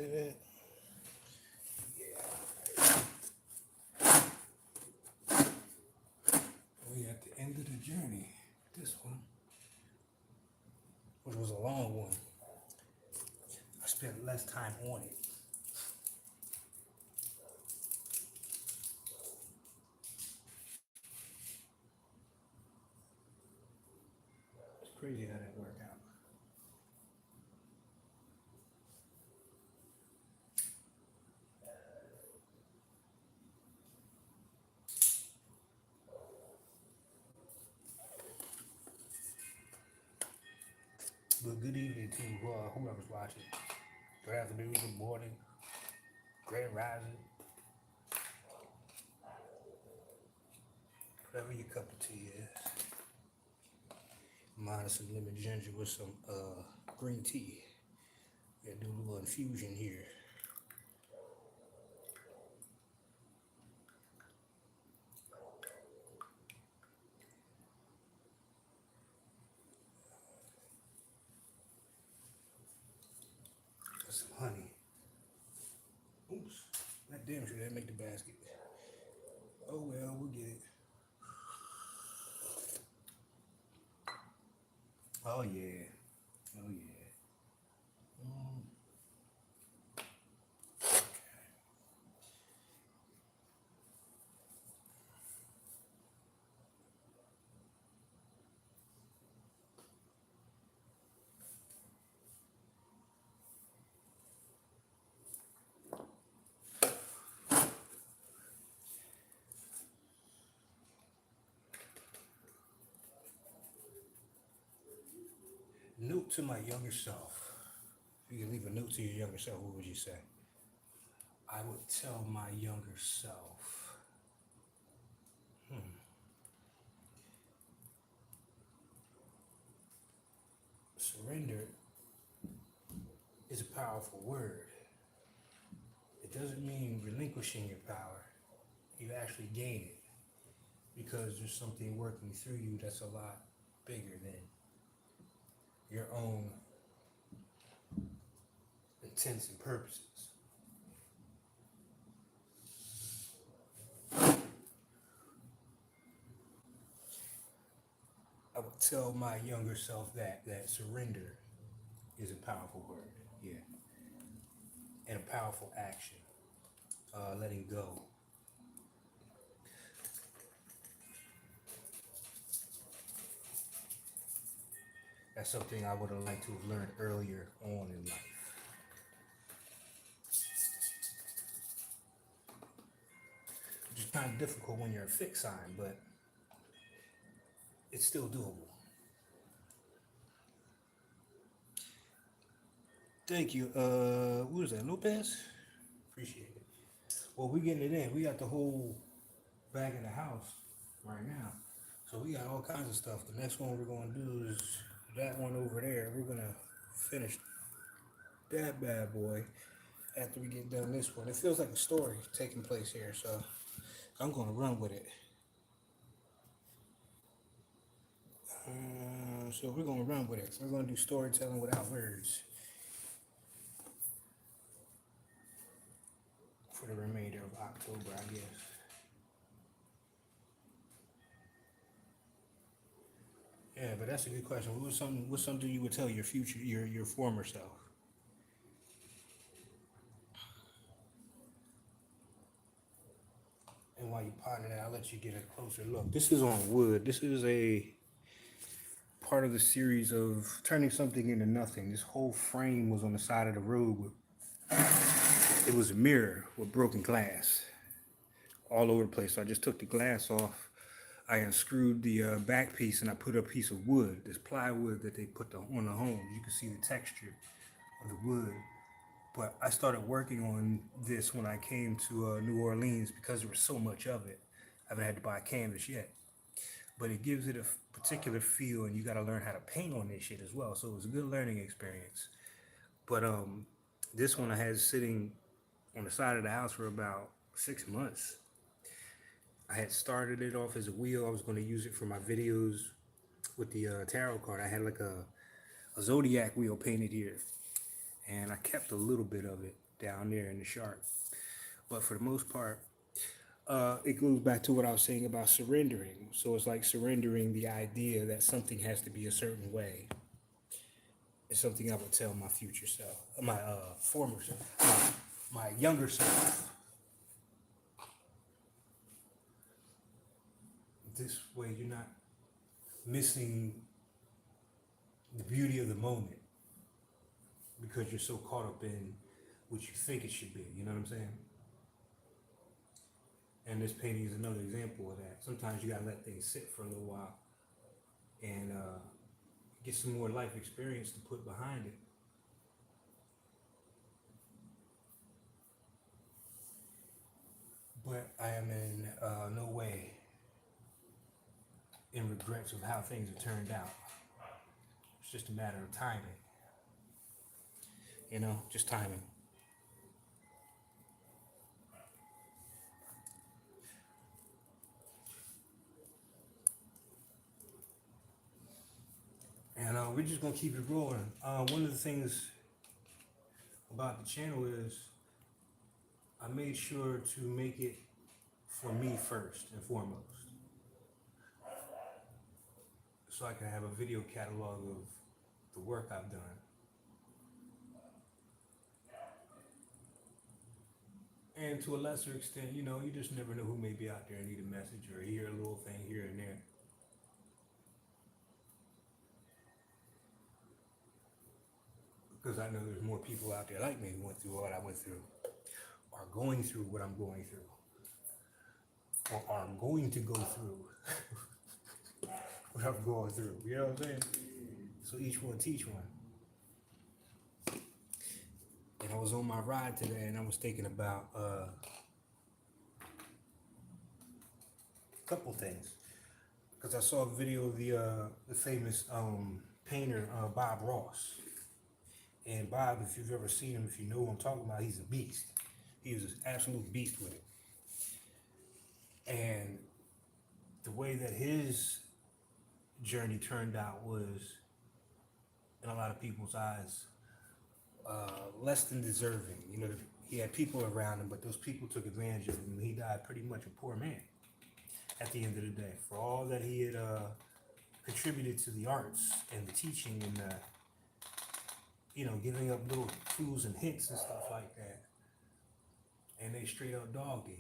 that. We at the end of the journey. This one, which was a long one. I spent less time on it. It's crazy how that worked out. But good evening to whoever's watching. Good afternoon, good morning, grand rising, whatever your cup of tea is. Mine is some lemon ginger with some green tea. Gonna do a little infusion here. Some honey. Oops, that damn sure didn't make the basket. Oh well, we'll get it. Oh yeah, oh yeah. Note to my younger self. If you could leave a note to your younger self, what would you say? I would tell my younger self. Surrender is a powerful word. It doesn't mean relinquishing your power. You actually gain it because there's something working through you that's a lot bigger than your own intents and purposes. I would tell my younger self that surrender is a powerful word, yeah, and a powerful action. Letting go. That's something I would have liked to have learned earlier on in life. Which is kind of difficult when you're a fixed sign, but it's still doable. Thank you. What is that, Lopez? Appreciate it. Well, we getting it in. We got the whole back of the house right now. So we got all kinds of stuff. The next one we're going to do is that one over there. We're going to finish that bad boy after we get done this one. It feels like a story taking place here, so I'm going to run with it. So we're going to run with it. We're going to do storytelling without words for the remainder of October, I guess. Yeah, but that's a good question. What's something you would tell your future, your former self? And while you ponder that, I'll let you get a closer look. This is on wood. This is a part of the series of turning something into nothing. This whole frame was on the side of the road. It was a mirror with broken glass all over the place. So I just took the glass off. I unscrewed the back piece and I put a piece of wood, this plywood that they put on the homes. You can see the texture of the wood. But I started working on this when I came to New Orleans because there was so much of it. I haven't had to buy canvas yet. But it gives it a particular feel, and you got to learn how to paint on this shit as well. So it was a good learning experience. But this one I had sitting on the side of the house for about 6 months. I had started it off as a wheel. I was going to use it for my videos with the tarot card. I had like a zodiac wheel painted here. and I kept a little bit of it down there in the shark. But for the most part, it goes back to what I was saying about surrendering. So it's like surrendering the idea that something has to be a certain way. It's something I would tell my future self, my former self, my younger self. This way you're not missing the beauty of the moment because you're so caught up in what you think it should be. You know what I'm saying? And this painting is another example of that. Sometimes you gotta let things sit for a little while and get some more life experience to put behind it. But I am in no way in regrets of how things have turned out. It's just a matter of timing. You know, just timing. And we're just gonna keep it rolling. One of the things about the channel is I made sure to make it for me first and foremost, so I can have a video catalog of the work I've done. And to a lesser extent, you know, you just never know who may be out there and need a message or hear a little thing here and there. Because I know there's more people out there like me who went through what I went through, are going through what I'm going through, or are going to go through what I'm going through. You know what I'm saying? So each one teach one. And I was on my ride today and I was thinking about a couple things. Because I saw a video of the famous painter Bob Ross. And Bob, if you've ever seen him, if you know what I'm talking about, he's a beast. He was an absolute beast with it. And the way that his journey turned out was, in a lot of people's eyes, less than deserving. You know, he had people around him, but those people took advantage of him, and he died pretty much a poor man at the end of the day. For all that he had contributed to the arts and the teaching and the, you know, giving up little clues and hints and stuff like that. And they straight up dogged him.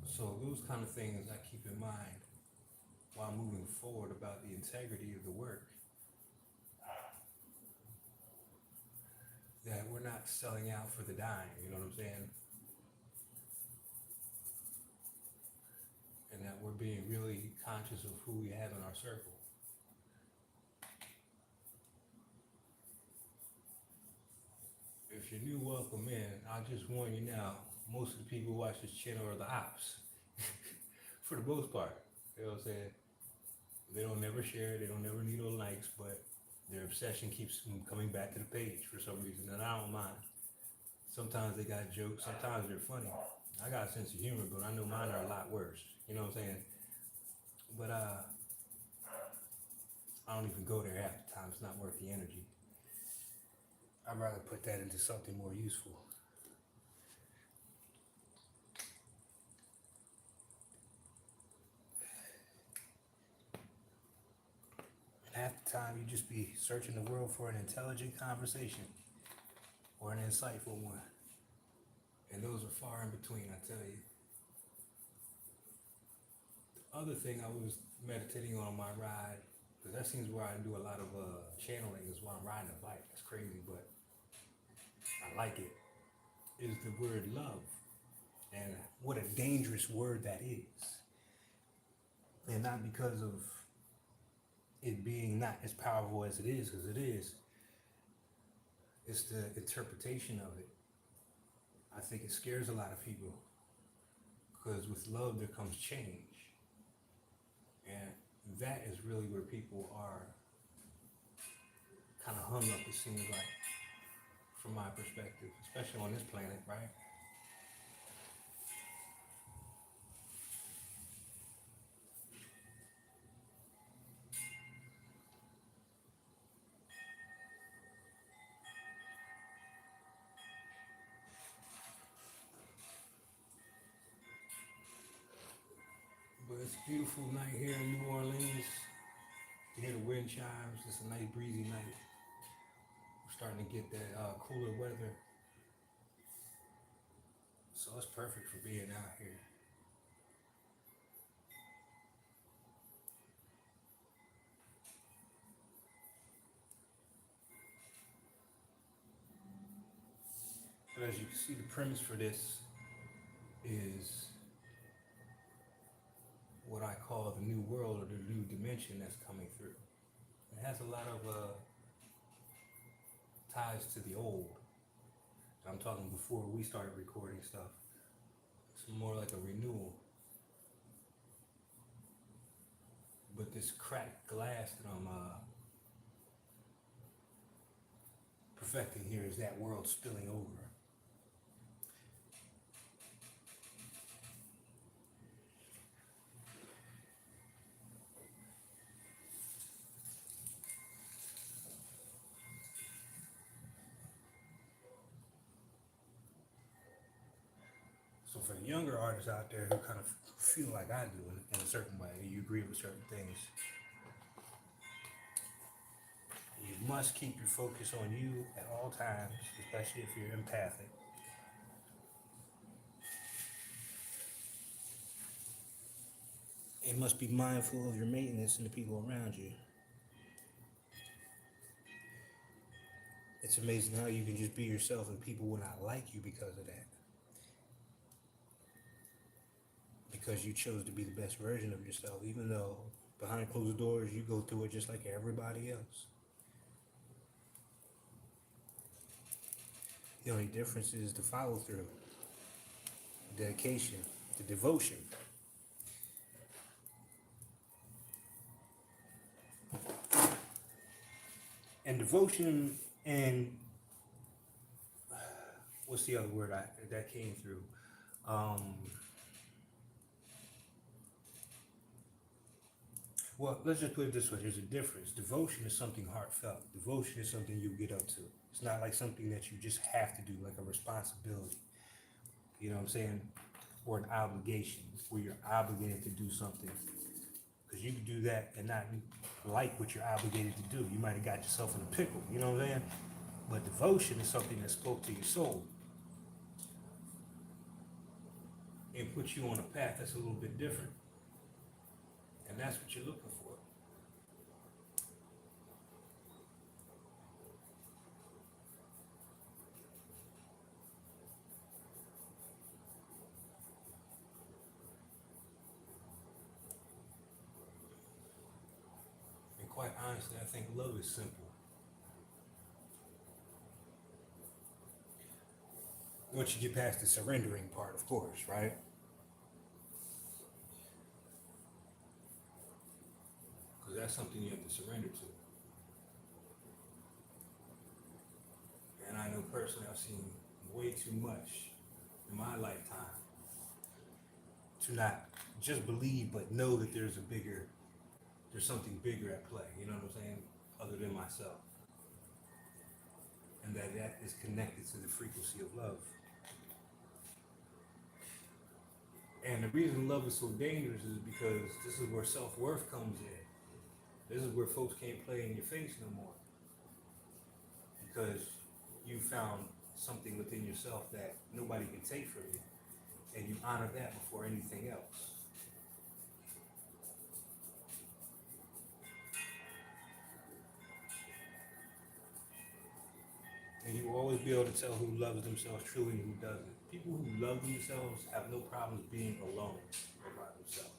So those kind of things I keep in mind while moving forward about the integrity of the work. That we're not selling out for the dime, you know what I'm saying? And that we're being really conscious of who we have in our circle. If you're new, welcome in. I'll just warn you now, most of the people who watch this channel are the ops. For the most part, you know what I'm saying? They don't never share, they don't never need no likes, but their obsession keeps them coming back to the page for some reason, and I don't mind. Sometimes they got jokes, sometimes they're funny. I got a sense of humor, but I know mine are a lot worse, you know what I'm saying? But I don't even go there half the time, it's not worth the energy. I'd rather put that into something more useful. Half the time you just be searching the world for an intelligent conversation or an insightful one. And those are far in between, I tell you. The other thing I was meditating on my ride, because that seems where I do a lot of channeling is while I'm riding a bike. That's crazy, but I like it, is the word love. And what a dangerous word that is. And not because of it being not as powerful as it is, because it is. It's the interpretation of it. I think it scares a lot of people, because with love there comes change. And that is really where people are kind of hung up, it seems like, from my perspective, especially on this planet, right? It's a beautiful night here in New Orleans. You hear the wind chimes. It's a nice breezy night. We're starting to get that cooler weather. So it's perfect for being out here. But as you can see, the premise for this is what I call the new world or the new dimension that's coming through. It has a lot of ties to the old. I'm talking before we started recording stuff. It's more like a renewal. But this cracked glass that I'm perfecting here is that world spilling over. So for the younger artists out there who kind of feel like I do in a certain way, you agree with certain things, you must keep your focus on you at all times, especially if you're empathic. And must be mindful of your maintenance and the people around you. It's amazing how you can just be yourself and people will not like you because of that. Because you chose to be the best version of yourself, even though behind closed doors you go through it just like everybody else. The only difference is the follow through, the dedication, the devotion. And devotion and what's the other word that came through? Well, let's just put it this way. There's a difference. Devotion is something heartfelt. Devotion is something you get up to. It's not like something that you just have to do, like a responsibility. You know what I'm saying? Or an obligation, where you're obligated to do something. Because you can do that and not like what you're obligated to do. You might have got yourself in a pickle, you know what I'm saying? But devotion is something that spoke to your soul and put you on a path that's a little bit different. And that's what you're looking for. And quite honestly, I think love is simple. Once you get past the surrendering part, of course, right? Because that's something you have to surrender to. And I know personally I've seen way too much in my lifetime to not just believe, but know that there's something bigger at play, you know what I'm saying, other than myself. And that is connected to the frequency of love. And the reason love is so dangerous is because this is where self-worth comes in. This is where folks can't play in your face no more. Because you found something within yourself that nobody can take from you. And you honor that before anything else. And you will always be able to tell who loves themselves truly and who doesn't. People who love themselves have no problems being alone or by themselves.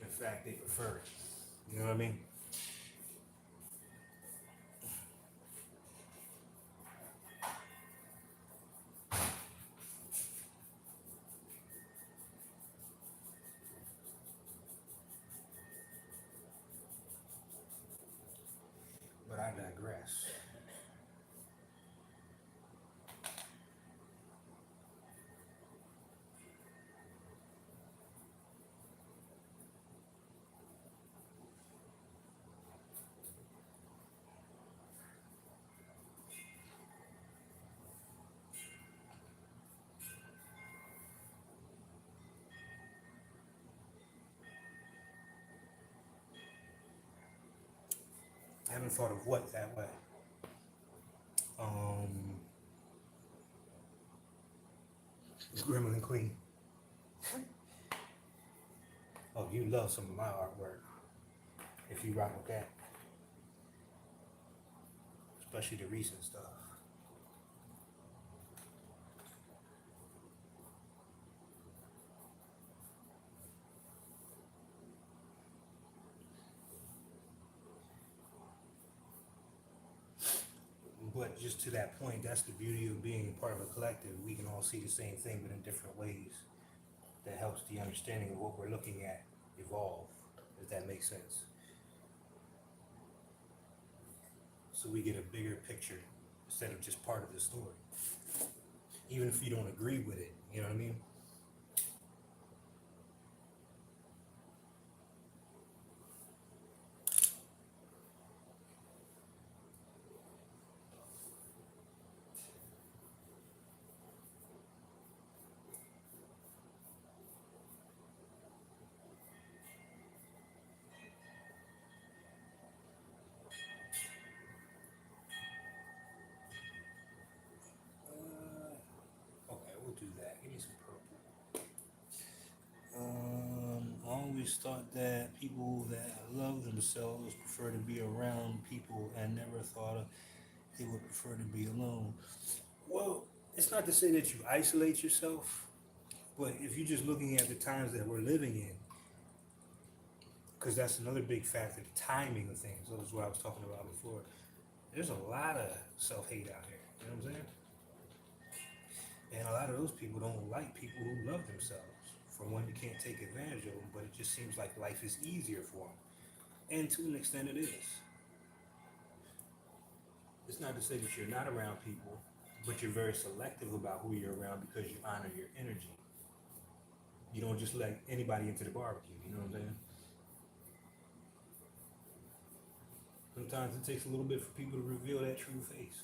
In fact, they prefer it. You know what I mean? But I digress. haven't thought of what that way. Gremlin Queen. Oh, you love some of my artwork. If you rock with that. Especially the recent stuff. But just to that point, that's the beauty of being part of a collective. We can all see the same thing, but in different ways. That helps the understanding of what we're looking at evolve, if that makes sense. So we get a bigger picture instead of just part of the story. Even if you don't agree with it, you know what I mean? Okay, we'll do that. Give me some purple. I always thought that people that love themselves prefer to be around people and never thought they would prefer to be alone. Well, it's not to say that you isolate yourself, but if you're just looking at the times that we're living in, because that's another big factor, the timing of things. That was what I was talking about before. There's a lot of self-hate out here. You know what I'm saying? And a lot of those people don't like people who love themselves. For one, you can't take advantage of them, but it just seems like life is easier for them. And to an extent, it is. It's not to say that you're not around people, but you're very selective about who you're around because you honor your energy. You don't just let anybody into the barbecue. You know what I'm saying? Sometimes it takes a little bit for people to reveal that true face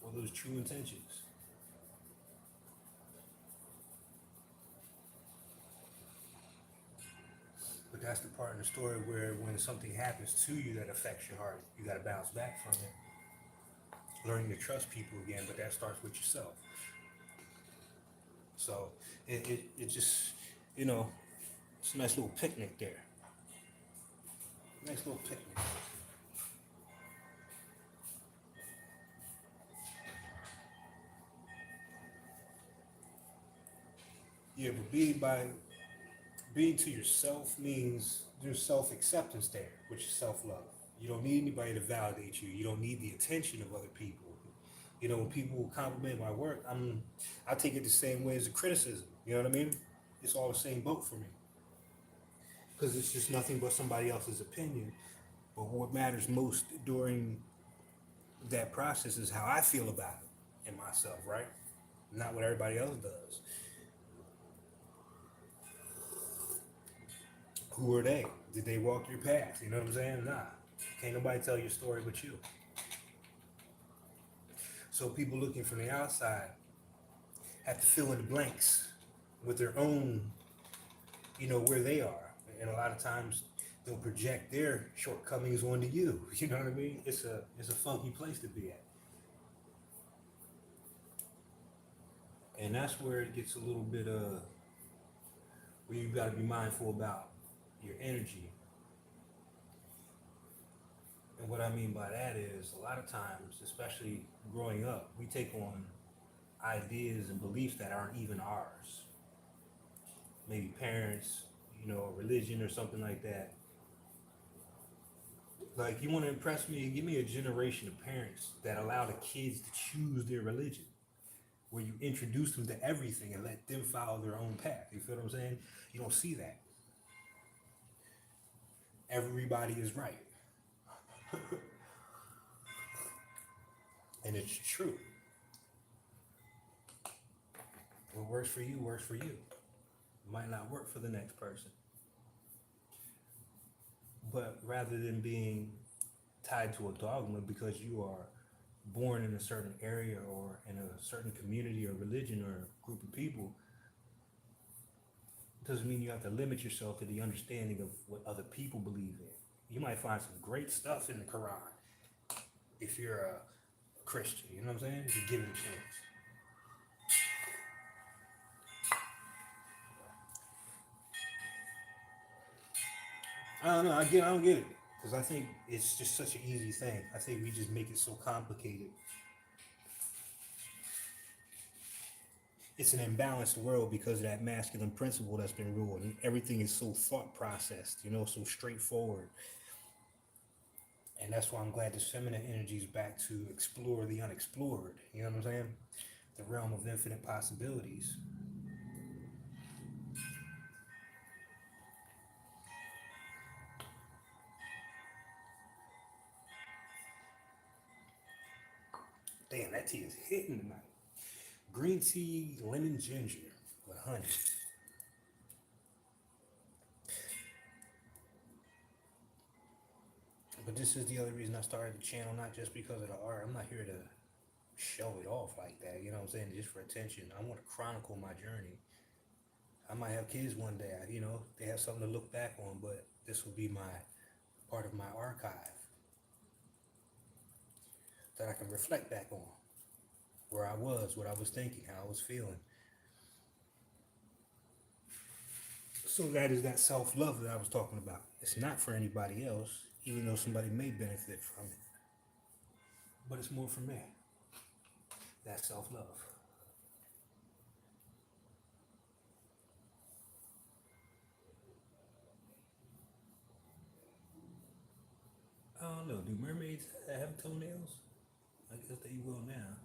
or those true intentions. But that's the part in the story where when something happens to you that affects your heart, you got to bounce back from it. Learning to trust people again, but that starts with yourself. So it just, you know, it's a nice little picnic there. Nice little picnic. Yeah, but being to yourself means there's self-acceptance there, which is self-love. You don't need anybody to validate you. You don't need the attention of other people. You know, when people compliment my work, I take it the same way as a criticism. You know what I mean? It's all the same boat for me. Because it's just nothing but somebody else's opinion. But what matters most during that process is how I feel about it in myself, right? Not what everybody else does. Who are they? Did they walk your path? You know what I'm saying? Nah. Can't nobody tell your story but you. So people looking from the outside have to fill in the blanks with their own, you know, where they are. And a lot of times they'll project their shortcomings onto you. You know what I mean? It's a funky place to be at. And that's where it gets a little bit where you got to be mindful about your energy. And what I mean by that is a lot of times, especially growing up, we take on ideas and beliefs that aren't even ours. Maybe parents, you know, religion or something like that. Like, you want to impress me, give me a generation of parents that allow the kids to choose their religion, where you introduce them to everything and let them follow their own path. You feel what I'm saying? You don't see that. Everybody is right. And it's true. What works for you works for you. It might not work for the next person. But rather than being tied to a dogma because you are born in a certain area or in a certain community or religion or group of people, doesn't mean you have to limit yourself to the understanding of what other people believe in. You might find some great stuff in the Quran if you're a Christian. You know what I'm saying? If you give it a chance. I don't know. I don't get it because I think it's just such an easy thing. I think we just make it so complicated. It's an imbalanced world because of that masculine principle that's been ruled. And everything is so thought processed, you know, so straightforward. And that's why I'm glad this feminine energy is back to explore the unexplored. You know what I'm saying? The realm of infinite possibilities. Damn, that tea is hitting tonight. Green tea, lemon ginger with honey. But this is the other reason I started the channel, not just because of the art. I'm not here to show it off like that, you know what I'm saying? Just for attention. I want to chronicle my journey. I might have kids one day, you know, they have something to look back on, but this will be my part of my archive that I can reflect back on where I was, what I was thinking, how I was feeling. So that is that self-love that I was talking about. It's not for anybody else, even though somebody may benefit from it. But it's more for me. That self-love. I don't know. Do mermaids have toenails? I guess they will now.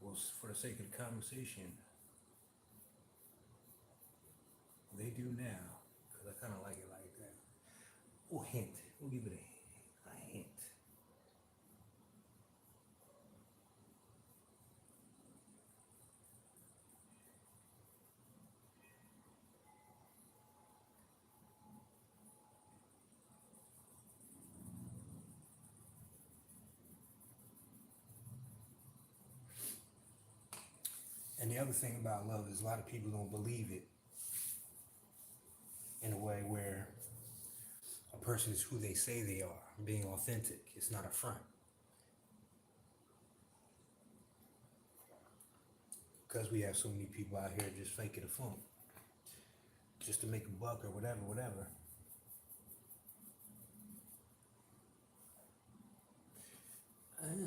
Well, for the sake of the conversation, they do now. Because I kind of like it like that. Oh, hint. We'll give it a hint. And the other thing about love is a lot of people don't believe it in a way where a person is who they say they are, being authentic. It's not a front. Because we have so many people out here just faking the funk, just to make a buck or whatever, whatever. Kind of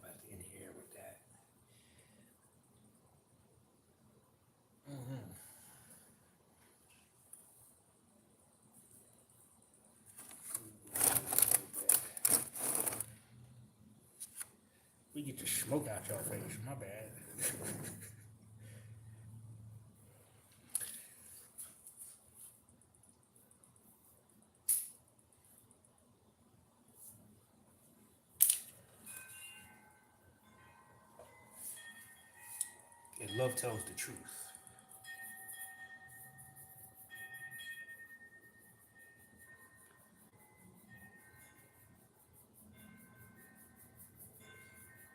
about to end here with that. Mm-hmm. We get the smoke out y'all face. My bad. And love tells the truth.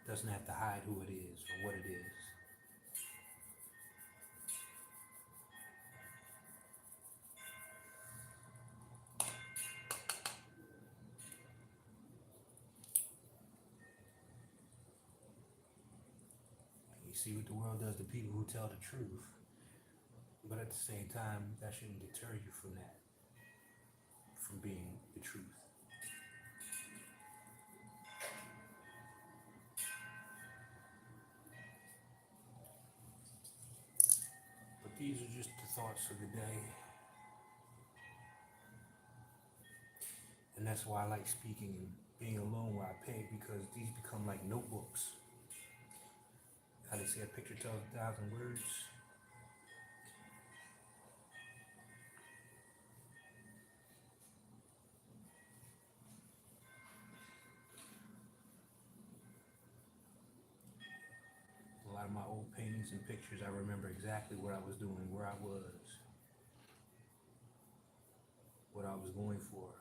Doesn't have to hide who it is or what it is. You see what the world does to people who tell the truth. But at the same time, that shouldn't deter you from that, from being the truth. But these are just the thoughts of the day. And that's why I like speaking and being alone where I paint, because these become like notebooks. How they say a picture tells 1,000 words. A lot of my old paintings and pictures, I remember exactly what I was doing, where I was, what I was going for.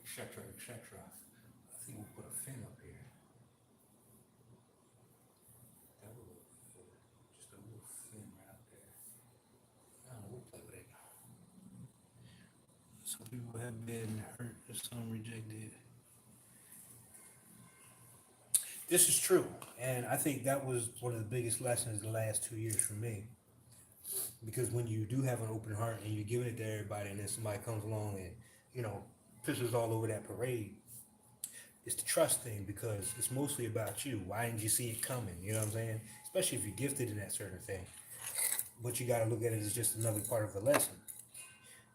etc., etc. I think we'll put a fin up here. That would look good. Just a little fin right up there. I don't know, we'll play with it. Some people have been hurt, some rejected. This is true, and I think that was one of the biggest lessons the last 2 years for me. Because when you do have an open heart and you're giving it to everybody, and then somebody comes along and you know pisses all over that parade, it's the trust thing because it's mostly about you. Why didn't you see it coming? You know what I'm saying? Especially if you're gifted in that certain thing. But you got to look at it as just another part of the lesson.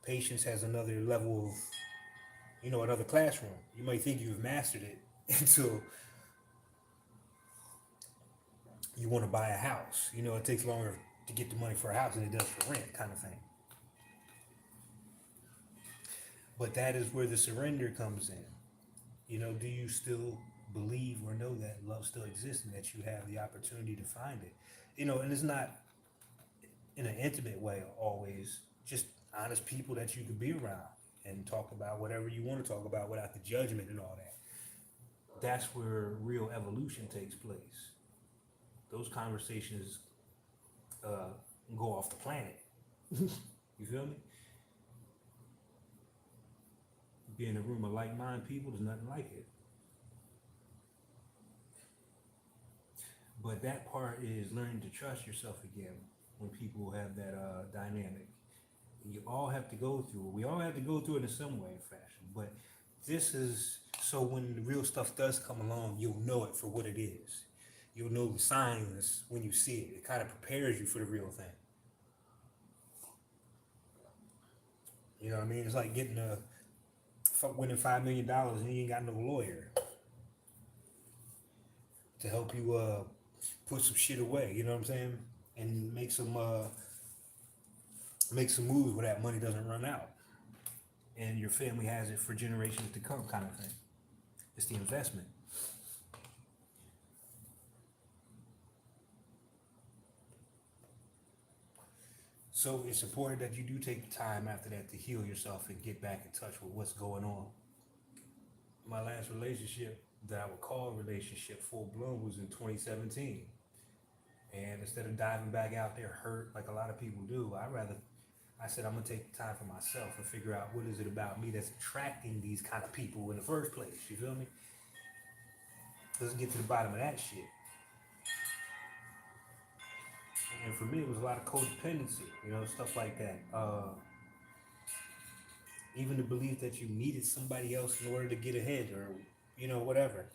Patience has another level of, another classroom. You might think you've mastered it until you want to buy a house. It takes longer to get the money for a house than it does for rent, kind of thing. But that is where the surrender comes in. Do you still believe or know that love still exists and that you have the opportunity to find it? And it's not in an intimate way always, just honest people that you could be around and talk about whatever you want to talk about without the judgment and all that. That's where real evolution takes place. Those conversations go off the planet. You feel me? Be in a room of like-minded people, there's nothing like it. But that part is learning to trust yourself again when people have that dynamic. You all have to go through it. We all have to go through it in some way or fashion. But this is so when the real stuff does come along, you'll know it for what it is. You'll know the signs when you see it. It kind of prepares you for the real thing. You know what I mean? It's like winning $5 million and you ain't got no lawyer to help you put some shit away. You know what I'm saying? And make some moves where that money doesn't run out, and your family has it for generations to come, kind of thing. It's the investment. So it's important that you do take the time after that to heal yourself and get back in touch with what's going on. My last relationship that I would call a relationship full blown was in 2017. And instead of diving back out there hurt like a lot of people do, I said, I'm going to take the time for myself and figure out what is it about me that's attracting these kind of people in the first place. You feel me? Let's get to the bottom of that shit. And for me, it was a lot of codependency, stuff like that. Even the belief that you needed somebody else in order to get ahead or, whatever.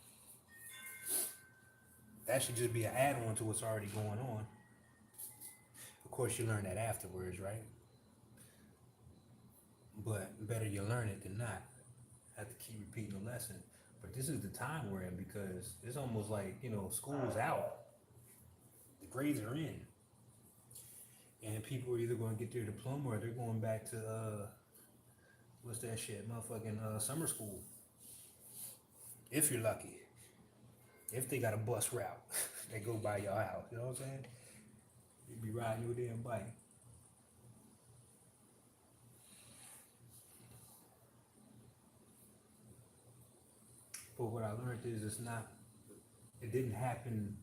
That should just be an add-on to what's already going on. Of course, you learn that afterwards, right? But better you learn it than not. Have to keep repeating the lesson. But this is the time we're in because it's almost like, school's out. The grades are in. And people are either going to get their diploma or they're going back to, what's that shit? Motherfucking summer school. If you're lucky. If they got a bus route that go by your house. You know what I'm saying? You'd be riding your damn bike. But what I learned is it didn't happen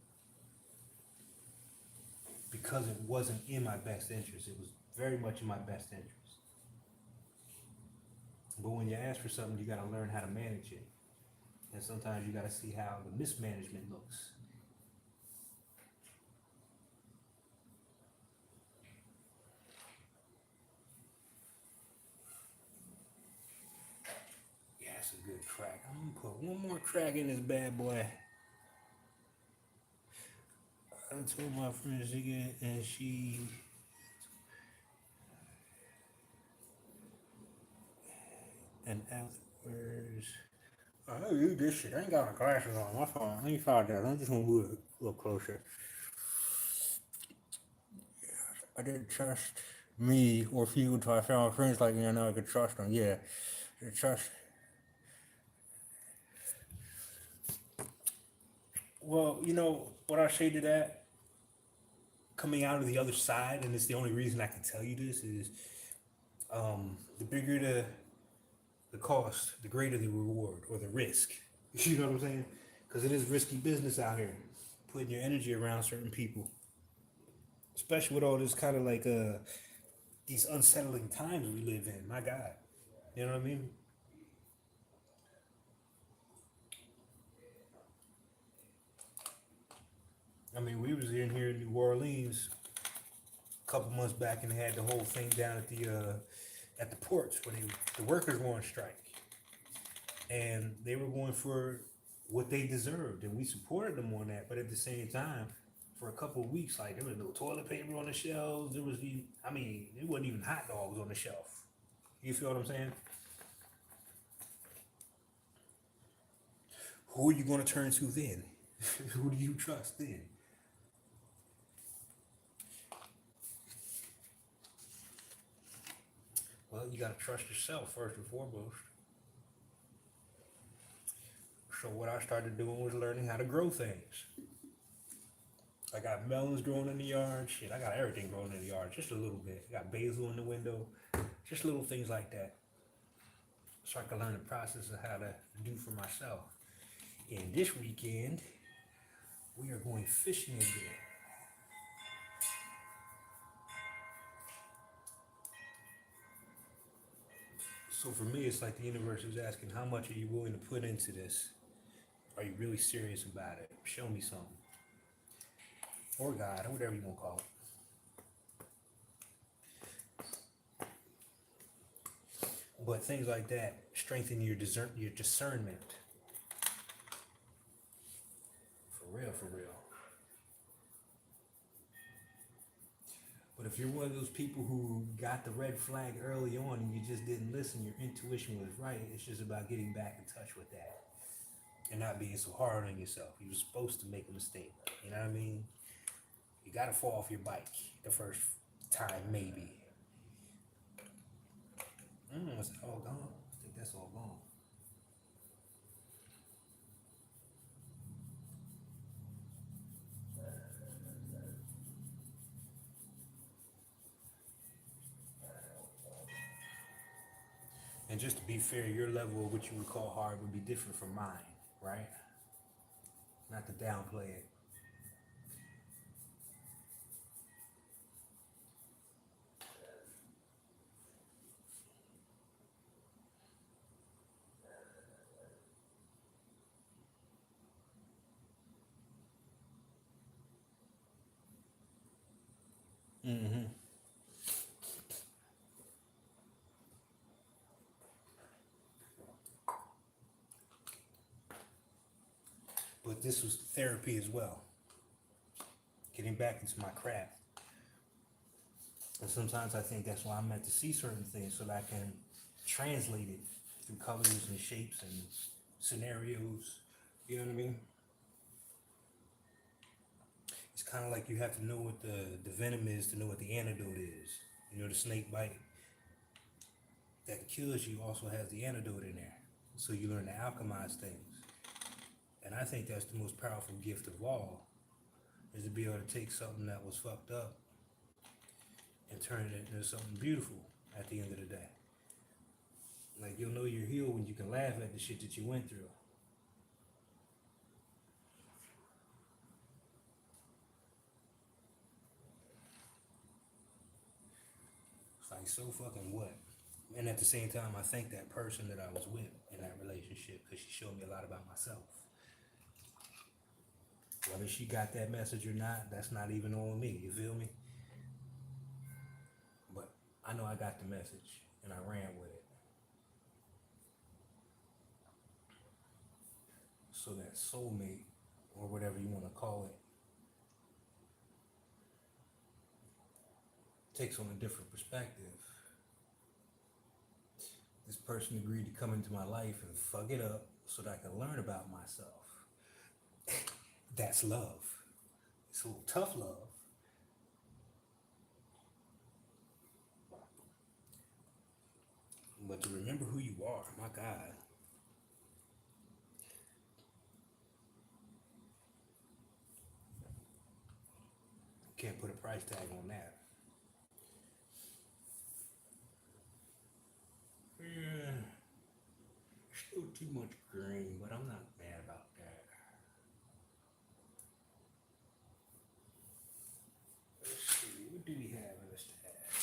because it wasn't in my best interest. It was very much in my best interest. But when you ask for something, you got to learn how to manage it. And sometimes you got to see how the mismanagement looks. Yeah, that's a good crack. I'm going to put one more crack in this bad boy. I told my friend Zigga and she... And afterwards... I read this shit. I ain't got my glasses on. My phone. Let me find that. I just want to move it a little closer. I didn't trust me or people until I found friends like me. I know I could trust them. Yeah. I trust. Well, what I say to that, coming out of the other side, and it's the only reason I can tell you this, is the bigger the the cost, the greater the reward or the risk. You know what I'm saying? Because it is risky business out here, putting your energy around certain people, especially with all this kind of like these unsettling times we live in. My God, you know what I mean? I mean, we was in here in New Orleans a couple months back and they had the whole thing down at the ports where the workers were on strike, and they were going for what they deserved, and we supported them on that. But at the same time, for a couple of weeks, like there was no toilet paper on the shelves. There was, I mean, there wasn't even hot dogs on the shelf. You feel what I'm saying? Who are you going to turn to then? Who do you trust then? Well, you got to trust yourself first and foremost. So what I started doing was learning how to grow things. I got melons growing in the yard. Shit, I got everything growing in the yard, just a little bit. I got basil in the window, just little things like that. So I can learn the process of how to do for myself. And this weekend, we are going fishing again. So for me, it's like the universe is asking, how much are you willing to put into this? Are you really serious about it? Show me something. Or God, or whatever you want to call it. But things like that strengthen your discernment. For real, for real. But if you're one of those people who got the red flag early on and you just didn't listen, your intuition was right. It's just about getting back in touch with that and not being so hard on yourself. You were supposed to make a mistake. You know what I mean? You gotta fall off your bike the first time, maybe. Is that all gone? I think that's all gone. And just to be fair, your level of what you would call hard would be different from mine, right? Not to downplay it. Mm-hmm. But this was therapy as well. Getting back into my craft. And sometimes I think that's why I'm meant to see certain things so that I can translate it through colors and shapes and scenarios. You know what I mean? It's kind of like you have to know what the venom is to know what the antidote is. You know, the snake bite that kills you also has the antidote in there. So you learn to alchemize things. And I think that's the most powerful gift of all, is to be able to take something that was fucked up and turn it into something beautiful at the end of the day. Like, you'll know you're healed when you can laugh at the shit that you went through. It's like, so fucking what? And at the same time, I thank that person that I was with in that relationship because she showed me a lot about myself. Whether she got that message or not, that's not even on me, you feel me? But I know I got the message and I ran with it. So that soulmate, or whatever you want to call it, takes on a different perspective. This person agreed to come into my life and fuck it up so that I can learn about myself. That's love. It's a little tough love. But to remember who you are, my God. Can't put a price tag on that. Yeah. much green, but I'm not mad about that. Let's see, what do we have in this stash?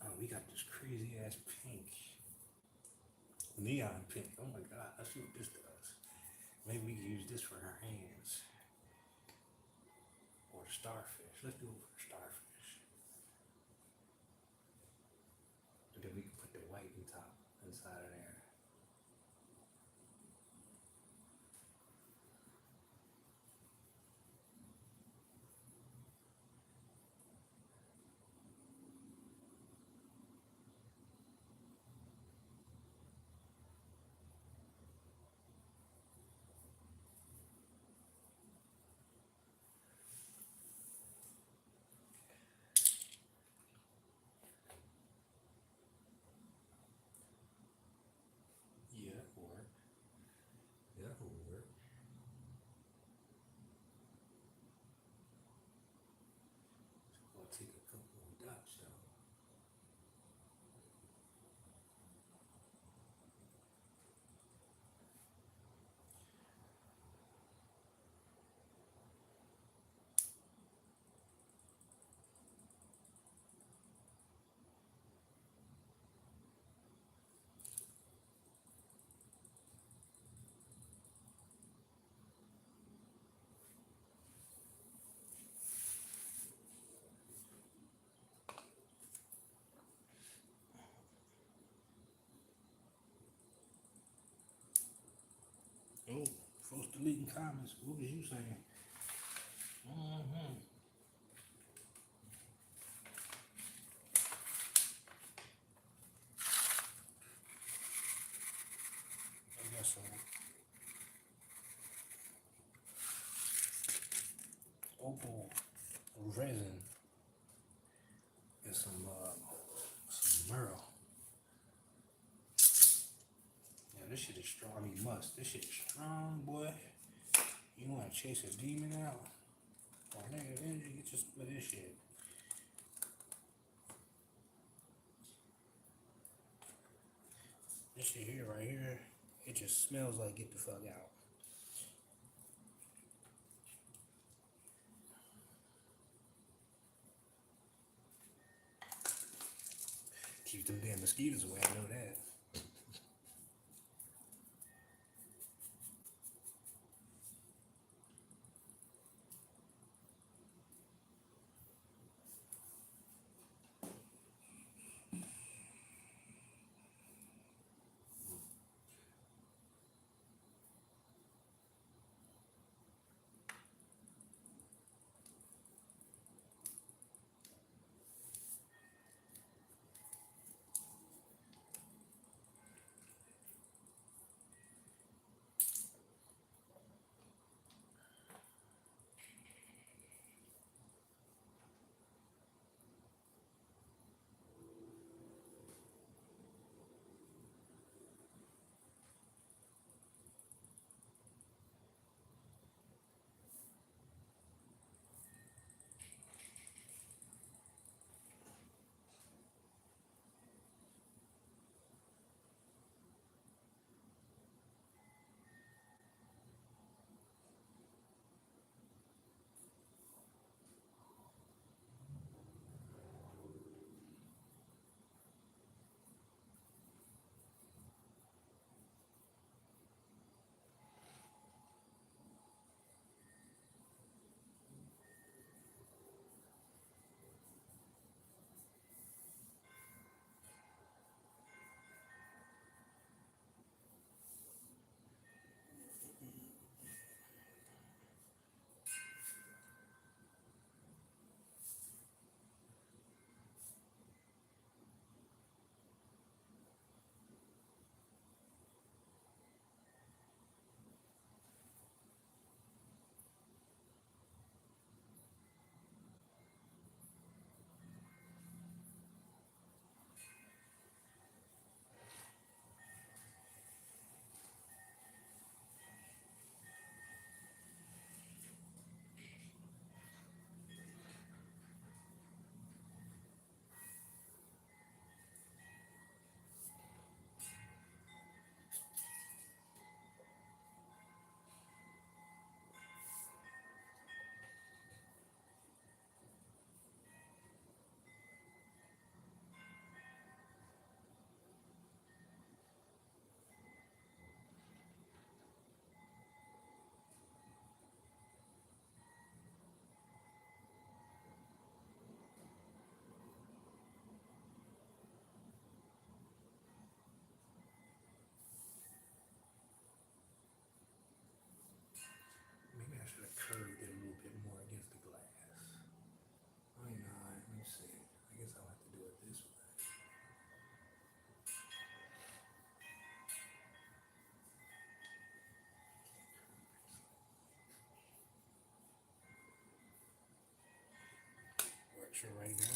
Oh, we got this crazy ass pink. Neon pink. Oh my god, let's see what this does. Maybe we can use this for our hands. Or starfish. Let's do it for starfish. And then we can put the white on top inside of there. Yeah, that will work. That will work. I'll take a couple of dots though. Oh, folks deleting comments. What was you saying? Mm-hmm. I got some opal resin and some myrrh. Yeah, this shit is strong. I mean, must. This shit is strong, boy. You want to chase a demon out? Or negative energy, get you some of this shit. This shit here, right here, it just smells like get the fuck out. Keep them damn mosquitoes away, I know that. picture right there.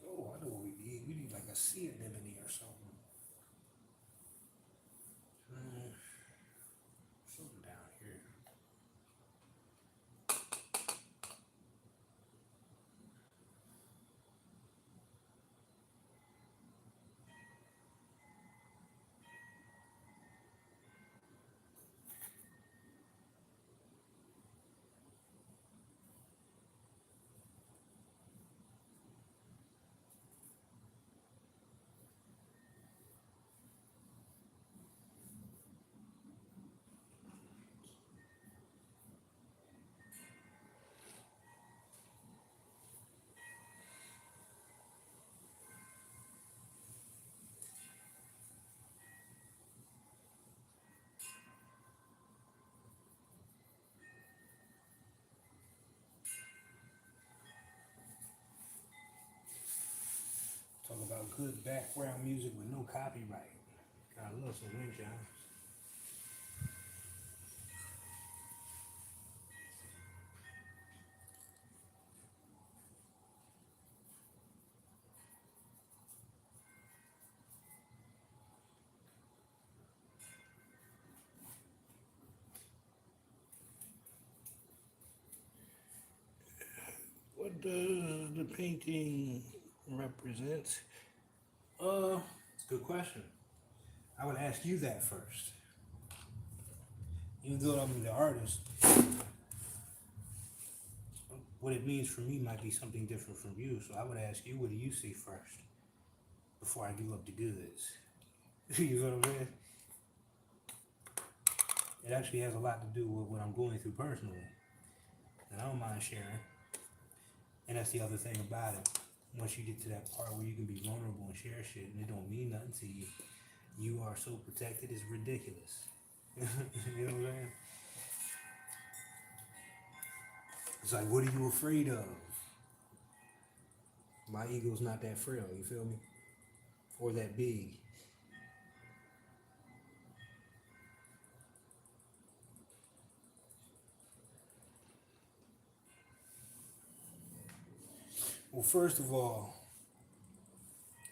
Oh, I know what we need. We need like a sea anemone or something. Something down here. Talk about good background music with no copyright. I love some wind chimes. What does the painting represent? Good question. I would ask you that first. Even though I'm the artist, what it means for me might be something different from you. So I would ask you, what do you see first before I give up the goods? You know what I'm saying? It actually has a lot to do with what I'm going through personally. And I don't mind sharing. And that's the other thing about it. Once you get to that part where you can be vulnerable and share shit and it don't mean nothing to you, you are so protected, it's ridiculous. You know what I'm saying? It's like, what are you afraid of? My ego's not that frail, you feel me? Or that big. Well, first of all,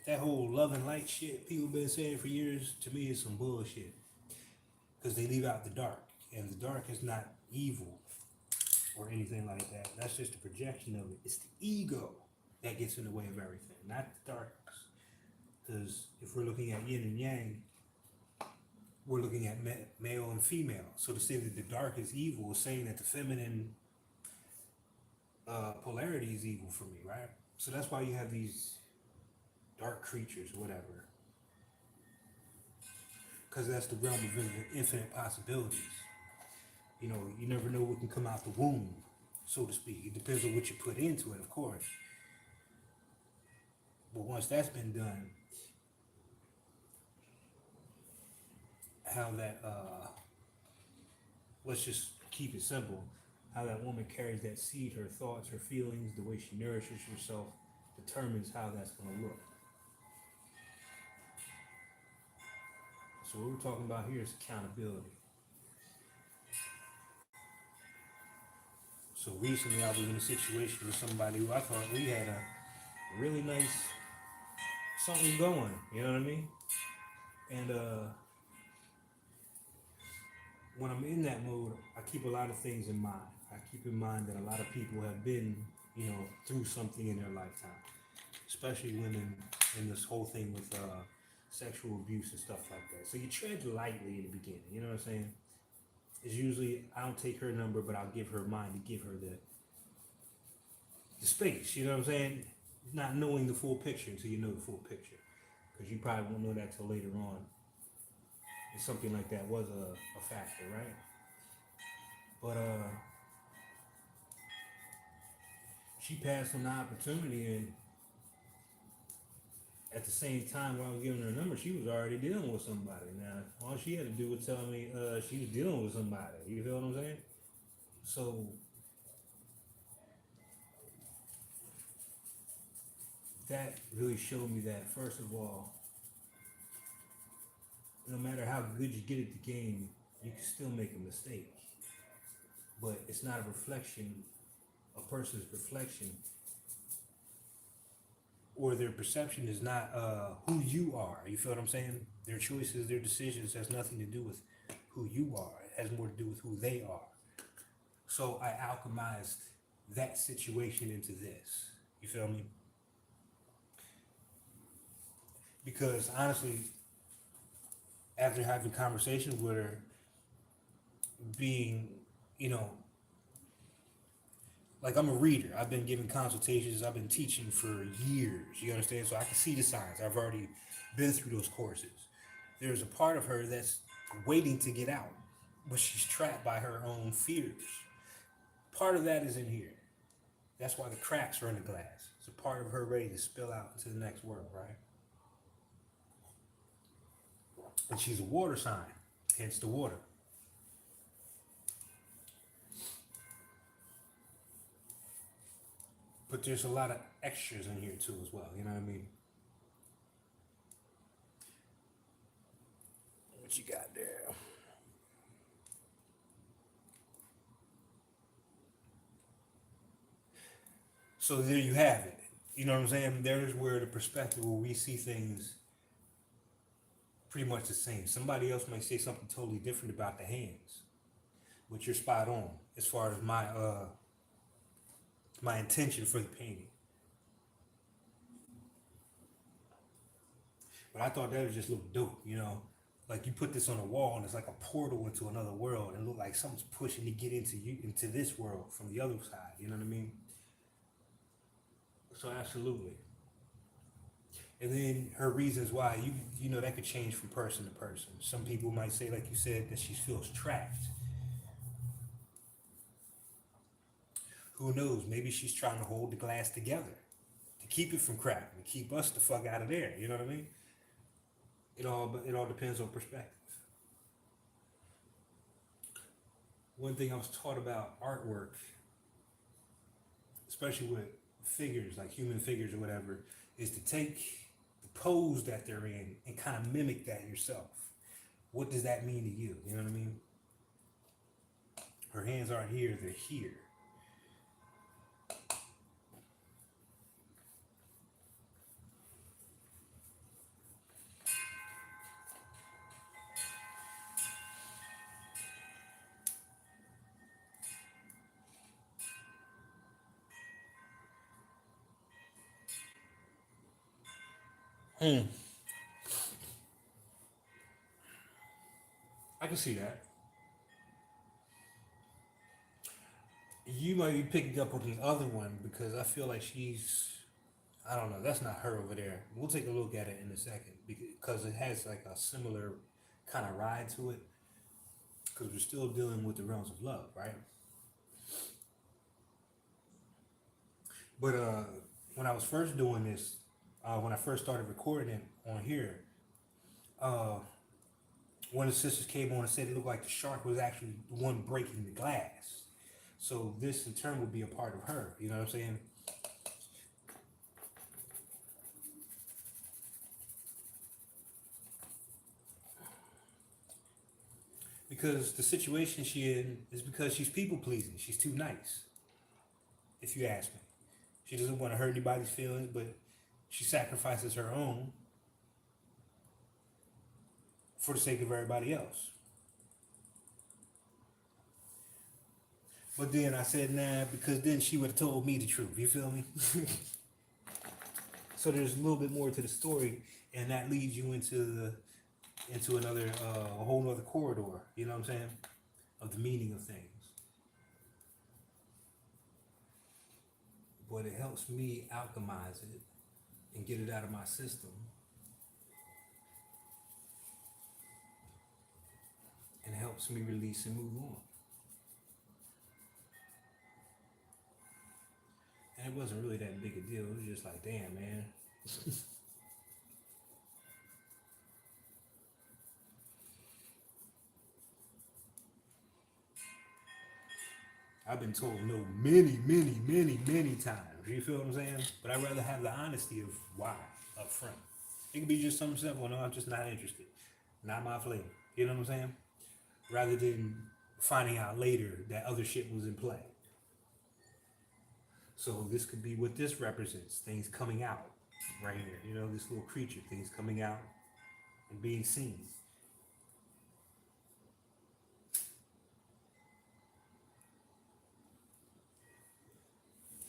that whole love and light shit people been saying for years, to me is some bullshit. Because they leave out the dark. And the dark is not evil or anything like that. That's just a projection of it. It's the ego that gets in the way of everything, not the darkness. Because if we're looking at yin and yang, we're looking at male and female. So to say that the dark is evil is saying that the feminine polarity is evil for me, right? So that's why you have these dark creatures, whatever. Because that's the realm of infinite possibilities. You know, you never know what can come out the womb, so to speak. It depends on what you put into it, of course. But once that's been done, how that let's just keep it simple, how that woman carries that seed, her thoughts, her feelings, the way she nourishes herself determines how that's going to look. So what we're talking about here is accountability. So recently I was in a situation with somebody who I thought we had a really nice something going, you know what I mean? And when I'm in that mode, I keep a lot of things in mind. I keep in mind that a lot of people have been, through something in their lifetime, especially women in this whole thing with sexual abuse and stuff like that. So you tread lightly in the beginning, you know what I'm saying? It's usually, I don't take her number, but I'll give her mine to give her the space, you know what I'm saying? Not knowing the full picture until you know the full picture. Because you probably won't know that till later on. If something like that was a factor, right? But she passed on the opportunity, and at the same time, while I was giving her a number, she was already dealing with somebody. Now, all she had to do was tell me she was dealing with somebody. You feel what I'm saying? So that really showed me that, first of all, no matter how good you get at the game, you can still make a mistake. But it's not a reflection, a person's reflection, or their perception is not who you are. You feel what I'm saying? Their choices, their decisions has nothing to do with who you are. It has more to do with who they are. So I alchemized that situation into this. You feel me? Because honestly, after having conversations with her, being, you know, like I'm a reader. I've been giving consultations. I've been teaching for years. You understand? So I can see the signs. I've already been through those courses. There's a part of her that's waiting to get out, but she's trapped by her own fears. Part of that is in here. That's why the cracks are in the glass. It's a part of her ready to spill out into the next world, right? And she's a water sign, hence the water. But there's a lot of extras in here too as well, you know what I mean? What you got there? So there you have it. You know what I'm saying? There's where the perspective where we see things pretty much the same. Somebody else might say something totally different about the hands, but you're spot on as far as my intention for the painting. But I thought that would just look dope, you know. Like you put this on a wall and it's like a portal into another world and look like something's pushing to get into this world from the other side. You know what I mean? So absolutely. And then her reasons why you know that could change from person to person. Some people might say, like you said, that she feels trapped. Who knows? Maybe she's trying to hold the glass together to keep it from cracking, to keep us the fuck out of there. You know what I mean? It all depends on perspective. One thing I was taught about artwork, especially with figures like human figures or whatever, is to take the pose that they're in and kind of mimic that yourself. What does that mean to you? You know what I mean? Her hands aren't here; they're here. Hmm. I can see that. You might be picking up on the other one because I feel like I don't know, that's not her over there. We'll take a look at it in a second because it has like a similar kind of ride to it because we're still dealing with the realms of love, right? But when I was first doing this, when I first started recording it on here, uh, One of the sisters came on and said it looked like the shark was actually the one breaking the glass. So this in turn would be a part of her. You know what I'm saying? Because the situation she in is because she's people pleasing. She's too nice, if you ask me. She doesn't want to hurt anybody's feelings, but she sacrifices her own for the sake of everybody else. But then I said, nah, because then she would have told me the truth. You feel me? So there's a little bit more to the story, and that leads you into another a whole other corridor. You know what I'm saying? Of the meaning of things. But it helps me alchemize it and get it out of my system, and helps me release and move on. And it wasn't really that big a deal. It was just like, damn, man. I've been told no many times. You feel what I'm saying? But I'd rather have the honesty of why up front. It could be just something simple. No, I'm just not interested. Not my flavor. You know what I'm saying? Rather than finding out later that other shit was in play. So this could be what this represents. Things coming out right here. You know, this little creature, things coming out and being seen.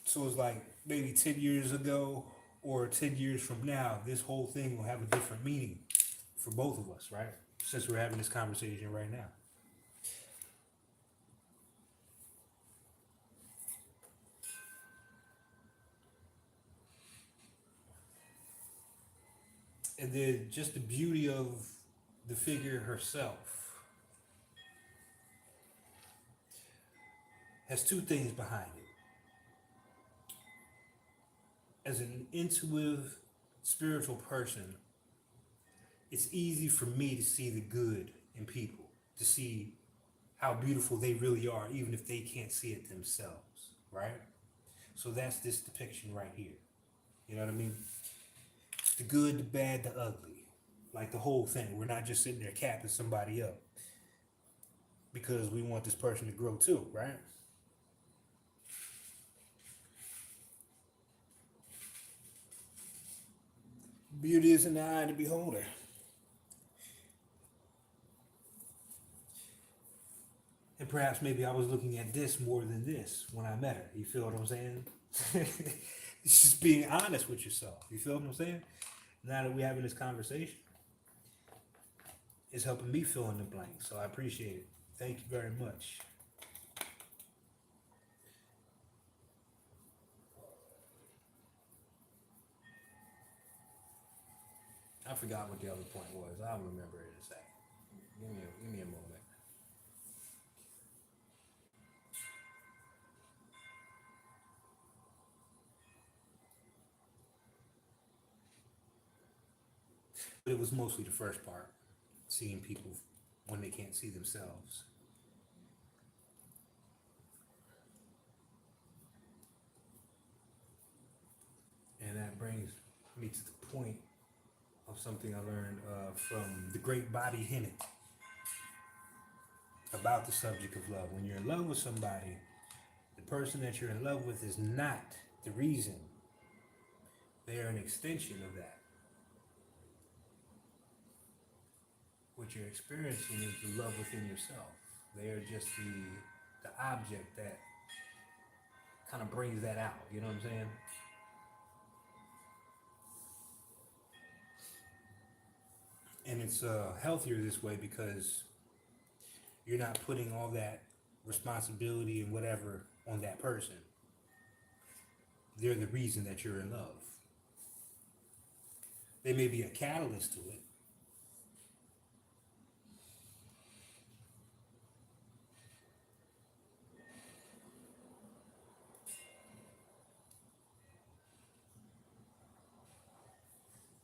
So it's like maybe 10 years ago or 10 years from now, this whole thing will have a different meaning for both of us, right? Since we're having this conversation right now. And then just the beauty of the figure herself has two things behind it. As an intuitive, spiritual person, it's easy for me to see the good in people, to see how beautiful they really are, even if they can't see it themselves, right? So that's this depiction right here. You know what I mean? The good, the bad, the ugly. Like the whole thing. We're not just sitting there capping somebody up because we want this person to grow too, right? Beauty is in the eye of the beholder. And perhaps maybe I was looking at this more than this when I met her. You feel what I'm saying? It's just being honest with yourself. You feel what I'm saying? Now that we're having this conversation, it's helping me fill in the blank. So I appreciate it. Thank you very much. I forgot what the other point was. I'll remember it in a second. Give me a moment. But it was mostly the first part, seeing people when they can't see themselves. And that brings me to the point of something I learned from the great Bobby Hennett about the subject of love. When you're in love with somebody, the person that you're in love with is not the reason. They are an extension of that. What you're experiencing is the love within yourself. They are just the object that kind of brings that out. You know what I'm saying? And it's healthier this way because you're not putting all that responsibility and whatever on that person. They're the reason that you're in love. They may be a catalyst to it.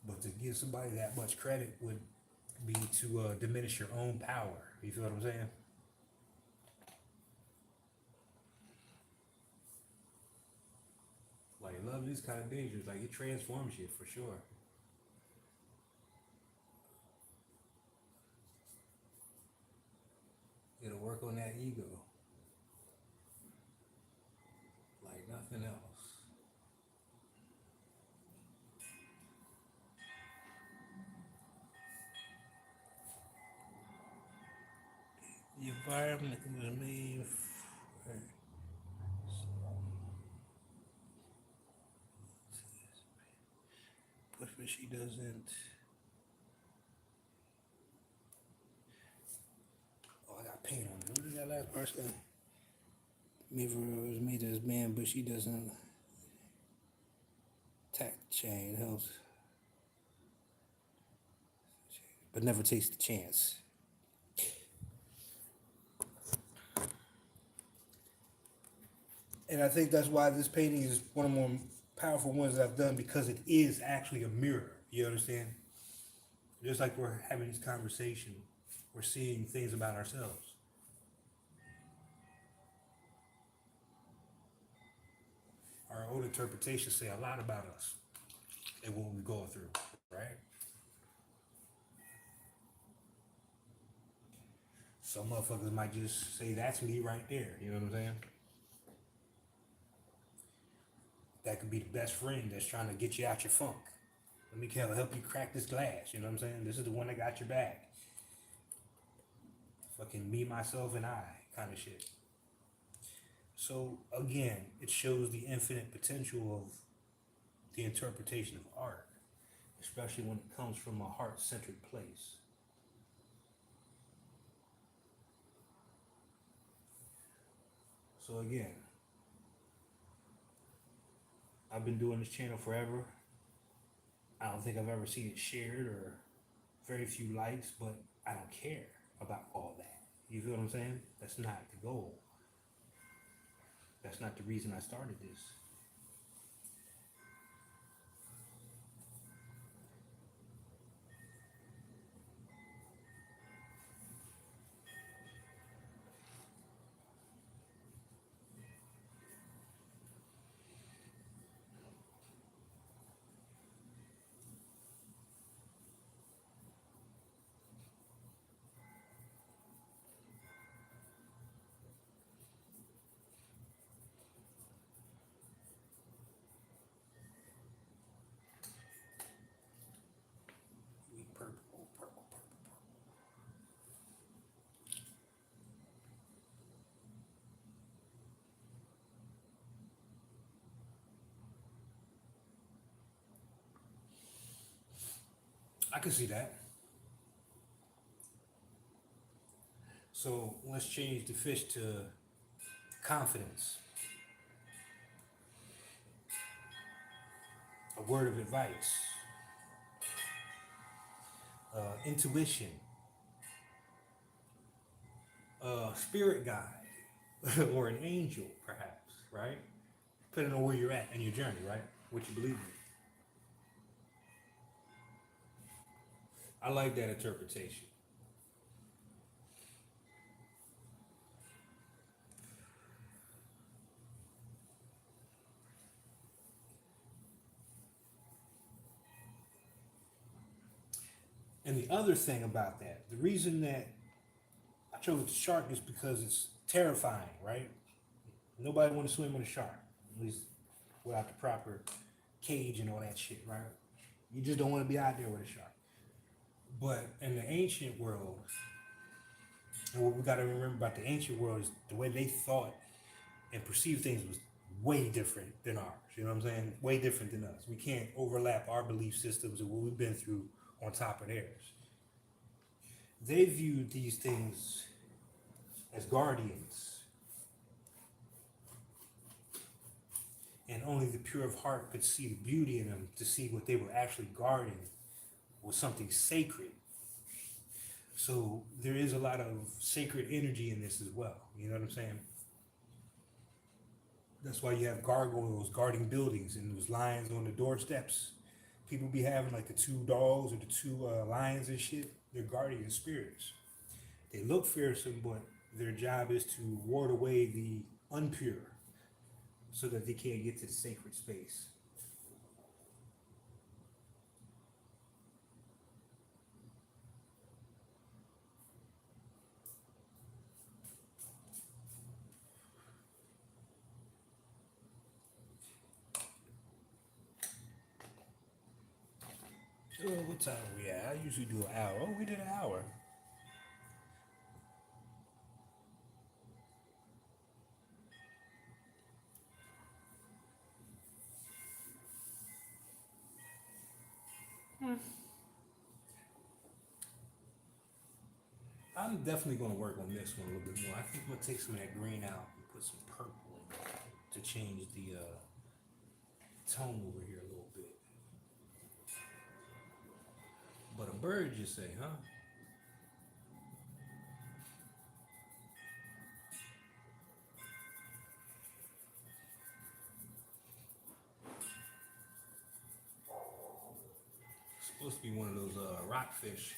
But to give somebody that much credit would be to diminish your own power. You feel what I'm saying? Like love is kind of dangerous. Like it transforms you for sure. It'll work on that ego like nothing else. The environment was made for but she doesn't. Oh, I got paint on it. What is that last part say? Maybe was made as man, but she doesn't. Tact chain helps, but never takes the chance. And I think that's why this painting is one of the more powerful ones that I've done because it is actually a mirror. You understand? Just like we're having this conversation, we're seeing things about ourselves. Our own interpretations say a lot about us and what we're going through, right? Some motherfuckers might just say, that's me right there. You know what I'm saying? That could be the best friend that's trying to get you out your funk. Let me help you crack this glass. You know what I'm saying? This is the one that got your back. Fucking me, myself, and I kind of shit. So again, it shows the infinite potential of the interpretation of art, especially when it comes from a heart-centered place. So again, I've been doing this channel forever. I don't think I've ever seen it shared or very few likes, but I don't care about all that. You feel what I'm saying? That's not the goal. That's not the reason I started this. Purple, purple, purple. I can see that. So let's change the fish to confidence. A word of advice. Intuition. Spirit guide. Or an angel, perhaps, right? Depending on where you're at in your journey, right? What you believe in. I like that interpretation. And the other thing about that, the reason that I chose the shark is because it's terrifying, right? Nobody want to swim with a shark, at least without the proper cage and all that shit, right? You just don't want to be out there with a shark. But in the ancient world, and what we got to remember about the ancient world is the way they thought and perceived things was way different than ours. You know what I'm saying? Way different than us. We can't overlap our belief systems and what we've been through on top of theirs. They viewed these things as guardians, and only the pure of heart could see the beauty in them to see what they were actually guarding was something sacred. So there is a lot of sacred energy in this as well. You know what I'm saying? That's why you have gargoyles guarding buildings and those lions on the doorsteps. People be having like the two dogs or the two lions and shit. They're guardian spirits. They look fearsome, but their job is to ward away the unpure so that they can't get to the sacred space. Oh, what time are we at? I usually do an hour. Oh, we did an hour. I'm definitely going to work on this one a little bit more. I think I'm going to take some of that green out and put some purple in it to change the tone over here a little bit. But a bird, you say, huh? It's supposed to be one of those rockfish.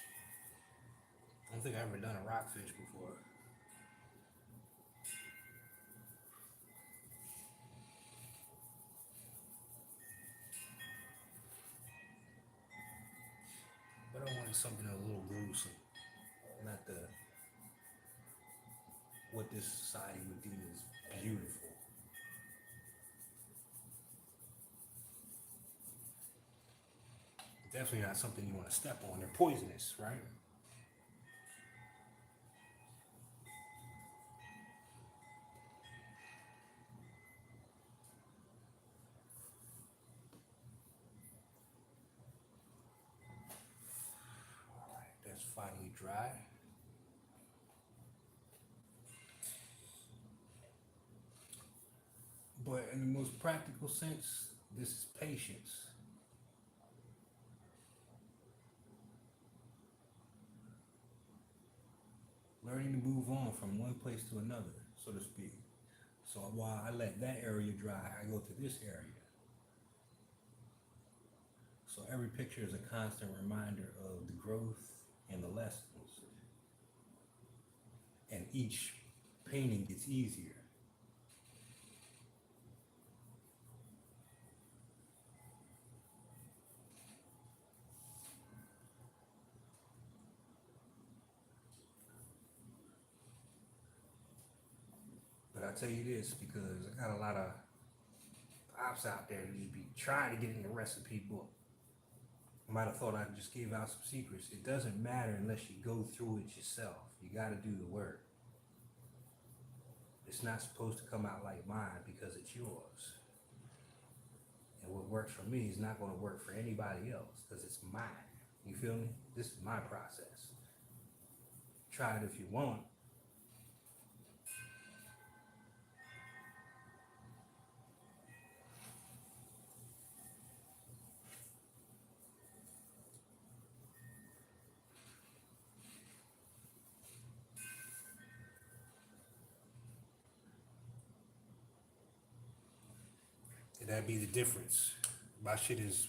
I don't think I've ever done a rockfish before. But I wanted something a little gruesome, not the what this society would deem as beautiful. Definitely not something you want to step on. They're poisonous, right? All right, that's finally dry. But in the most practical sense, this is patience. Learning to move on from one place to another, so to speak. So while I let that area dry, I go to this area. So every picture is a constant reminder of the growth and the lessons. And each painting gets easier. But I tell you this because I got a lot of ops out there that just be trying to get in the recipe book. I might have thought I just gave out some secrets. It doesn't matter unless you go through it yourself. You got to do the work. It's not supposed to come out like mine because it's yours. And what works for me is not going to work for anybody else because it's mine. You feel me? This is my process. Try it if you want. And that'd be the difference. My shit is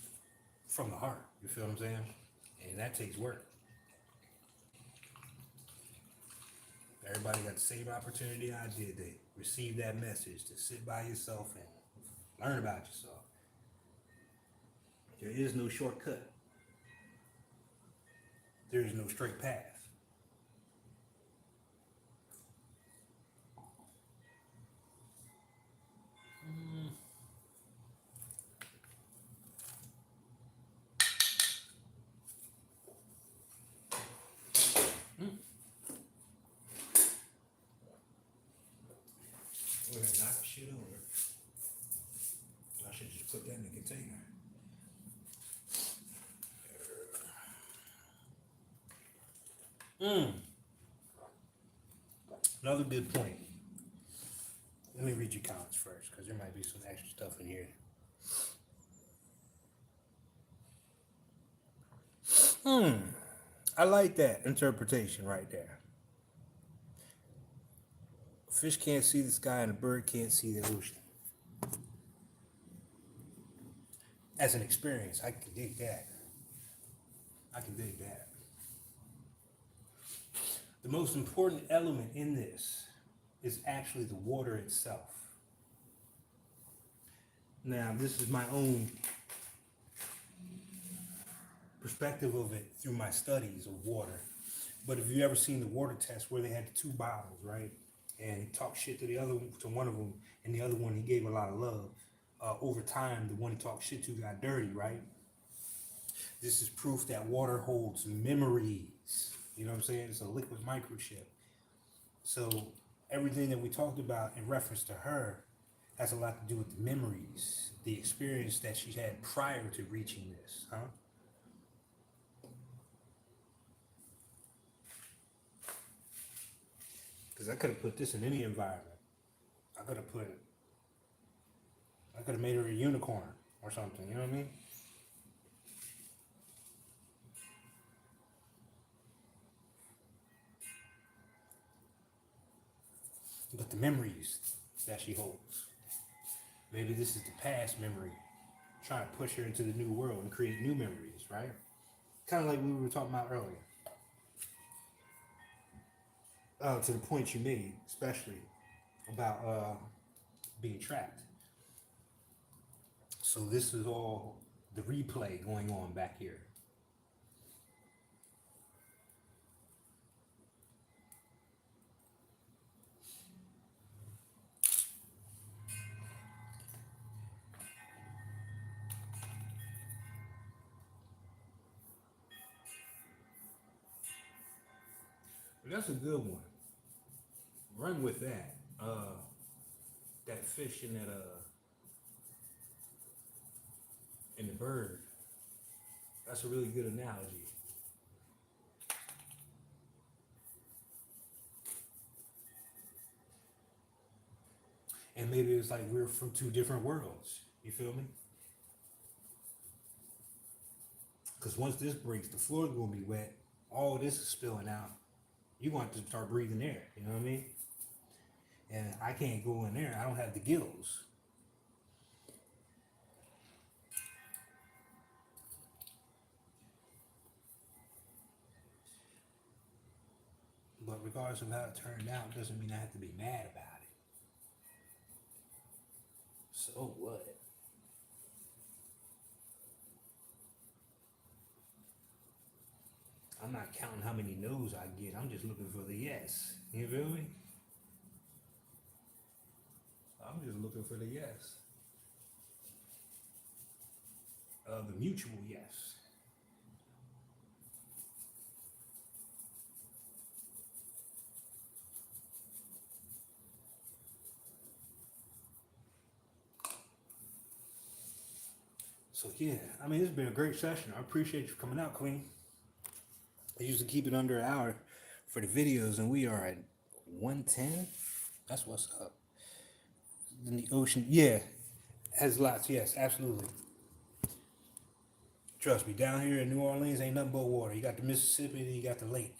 from the heart. You feel what I'm saying? And that takes work. Everybody got the same opportunity I did to receive that message, to sit by yourself and learn about yourself. There is no shortcut. There is no straight path. We're gonna knock the shit over. I should just put that in the container. Another good point. Let me read your comments first, because there might be some extra stuff in here. I like that interpretation right there. A fish can't see the sky and a bird can't see the ocean. As an experience, I can dig that. I can dig that. The most important element in this is actually the water itself. Now, this is my own perspective of it through my studies of water. But if you ever seen the water test where they had the two bottles, right? And he talked shit to the other, to one of them, and the other one he gave a lot of love. Over time, the one he talked shit to got dirty, right? This is proof that water holds memories. You know what I'm saying? It's a liquid microchip. So everything that we talked about in reference to her has a lot to do with the memories, the experience that she had prior to reaching this, huh? Because I could have put this in any environment. I could have made her a unicorn or something, you know what I mean? But the memories that she holds. Maybe this is the past memory, trying to push her into the new world and create new memories, right? Kind of like we were talking about earlier. To the point you made, especially about being trapped. So this is all the replay going on back here. That's a good one. Run with that. That fish and that and the bird. That's a really good analogy. And maybe it's like we're from two different worlds. You feel me? Because once this breaks, the floor is gonna be wet. All this is spilling out. You're going to have to start breathing air. You know what I mean? And I can't go in there. I don't have the gills. But regardless of how it turned out, doesn't mean I have to be mad about it. So what? I'm not counting how many no's I get. I'm just looking for the yes. You feel me? I'm just looking for the yes. The mutual yes. So yeah, I mean, it's been a great session. I appreciate you coming out, Queen. I usually keep it under an hour for the videos, and we are at 110. That's what's up. In the ocean, yeah, has lots. Yes, absolutely. Trust me, down here in New Orleans ain't nothing but water. You got the Mississippi, and you got the lake,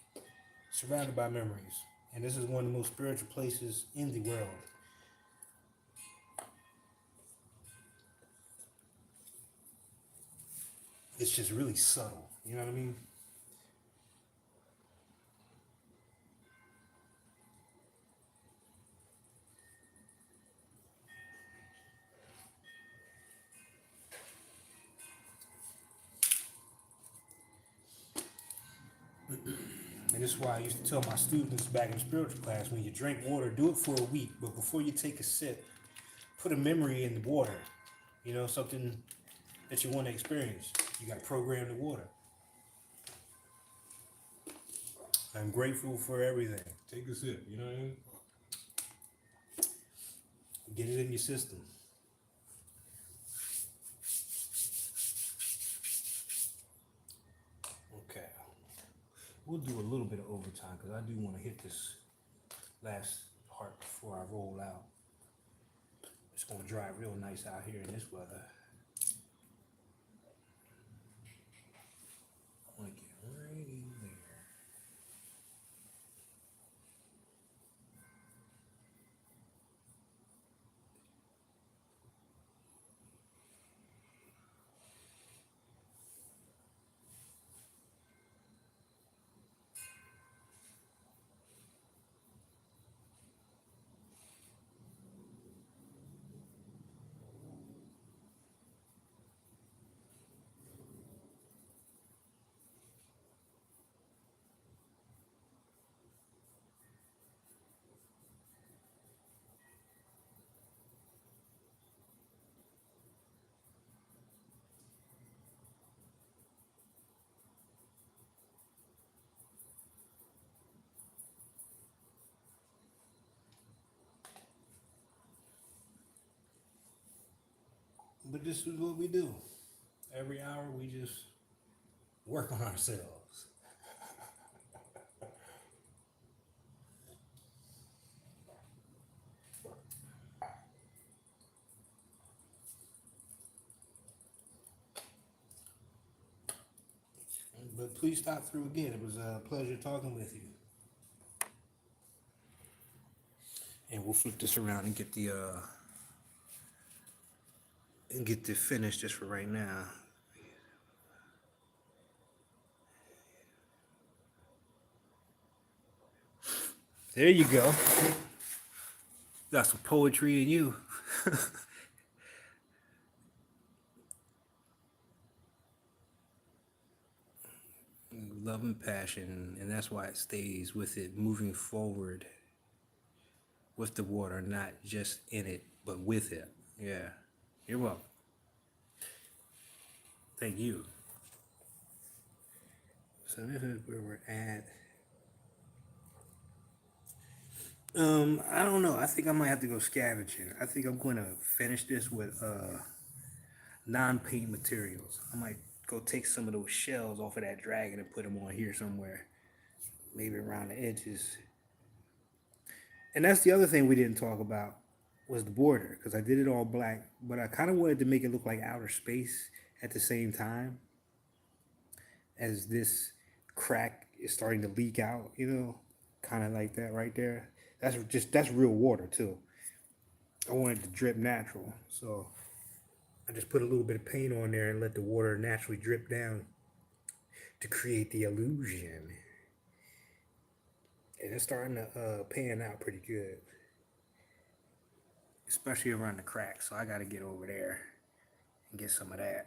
surrounded by memories. And this is one of the most spiritual places in the world. It's just really subtle. You know what I mean? And this is why I used to tell my students back in spiritual class, when you drink water, do it for a week. But before you take a sip, put a memory in the water. You know, something that you want to experience. You got to program the water. I'm grateful for everything. Take a sip, you know what I mean? Get it in your system. Okay. We'll do a little bit of overtime because I do want to hit this last part before I roll out. It's going to dry real nice out here in this weather. I want to get right in there. But this is what we do. Every hour we just work on ourselves. But please stop through again. It was a pleasure talking with you. And we'll flip this around and get the finish just for right now. There you go. Got some poetry in you. Love and passion, and that's why it stays with it, moving forward with the water, not just in it, but with it. Yeah. You're welcome. Thank you. So this is where we're at. I don't know. I think I might have to go scavenging. I think I'm going to finish this with non-paint materials. I might go take some of those shells off of that dragon and put them on here somewhere, maybe around the edges. And that's the other thing we didn't talk about was the border, because I did it all black, but I kind of wanted to make it look like outer space at the same time as this crack is starting to leak out, you know, kind of like that right there. That's real water too. I want it to drip natural, so I just put a little bit of paint on there and let the water naturally drip down to create the illusion. And it's starting to pan out pretty good, especially around the cracks. So I got to get over there and get some of that.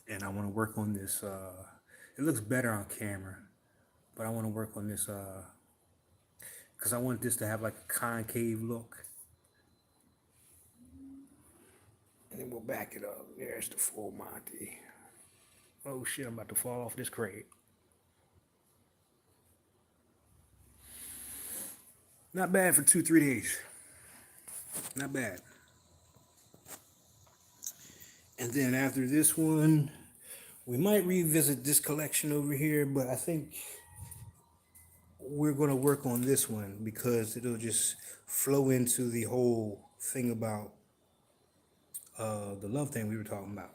And I want to work on this. It looks better on camera, but I want to work on this because I want this to have like a concave look. And then we'll back it up. There's the full Monty. Oh shit, I'm about to fall off this crate. Not bad for 2-3 days. Not bad. And then after this one, we might revisit this collection over here, but I think we're going to work on this one because it'll just flow into the whole thing about the love thing we were talking about.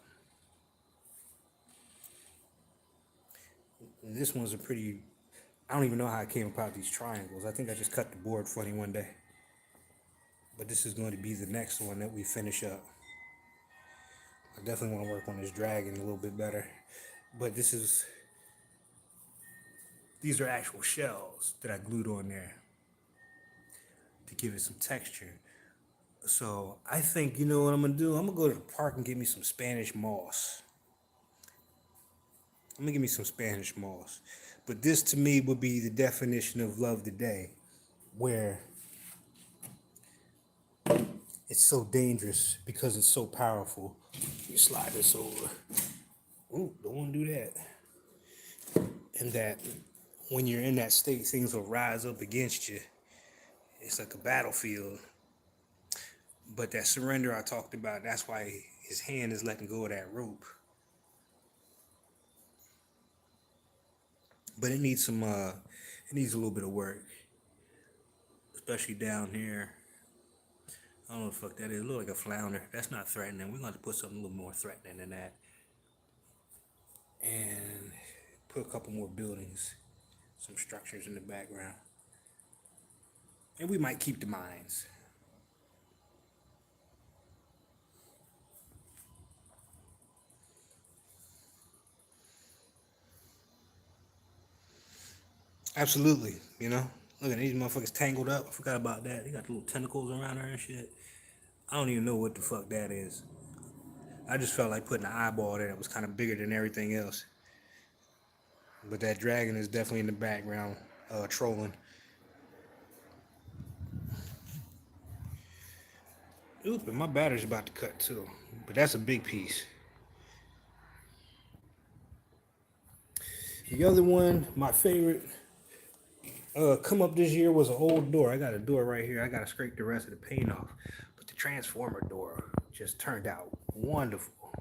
This one's a pretty, I don't even know how I came about these triangles. I think I just cut the board funny one day. But this is going to be the next one that we finish up. I definitely want to work on this dragon a little bit better. But these are actual shells that I glued on there to give it some texture. So I think, you know what I'm going to do? I'm going to go to the park and get me some Spanish moss. I'm going to get me some Spanish moss. But this to me would be the definition of love today, where it's so dangerous because it's so powerful. Let me slide this over. Ooh, don't want to do that. And that when you're in that state, things will rise up against you. It's like a battlefield. But that surrender I talked about, that's why his hand is letting go of that rope. But it needs some, it needs a little bit of work. Especially down here. I don't know what the fuck that is. It looks like a flounder. That's not threatening. We're going to have to put something a little more threatening than that. And put a couple more buildings. Some structures in the background. And we might keep the mines. Absolutely, you know. Look at these motherfuckers tangled up. I forgot about that. They got the little tentacles around her and shit. I don't even know what the fuck that is. I just felt like putting an eyeball there that was kind of bigger than everything else. But that dragon is definitely in the background, trolling. Oop, and my battery's about to cut too. But that's a big piece. The other one, my favorite, come up this year was an old door. I got a door right here. I got to scrape the rest of the paint off. But the transformer door just turned out wonderful.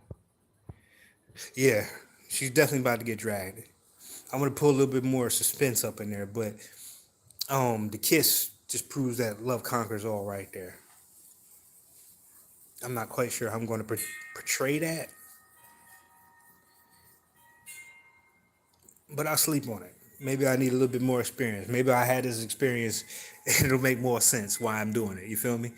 Yeah, she's definitely about to get dragged. I'm gonna put a little bit more suspense up in there, but the kiss just proves that love conquers all right there. I'm not quite sure how I'm going to portray that, but I'll sleep on it. Maybe I need a little bit more experience. Maybe I had this experience and it'll make more sense why I'm doing it. You feel me?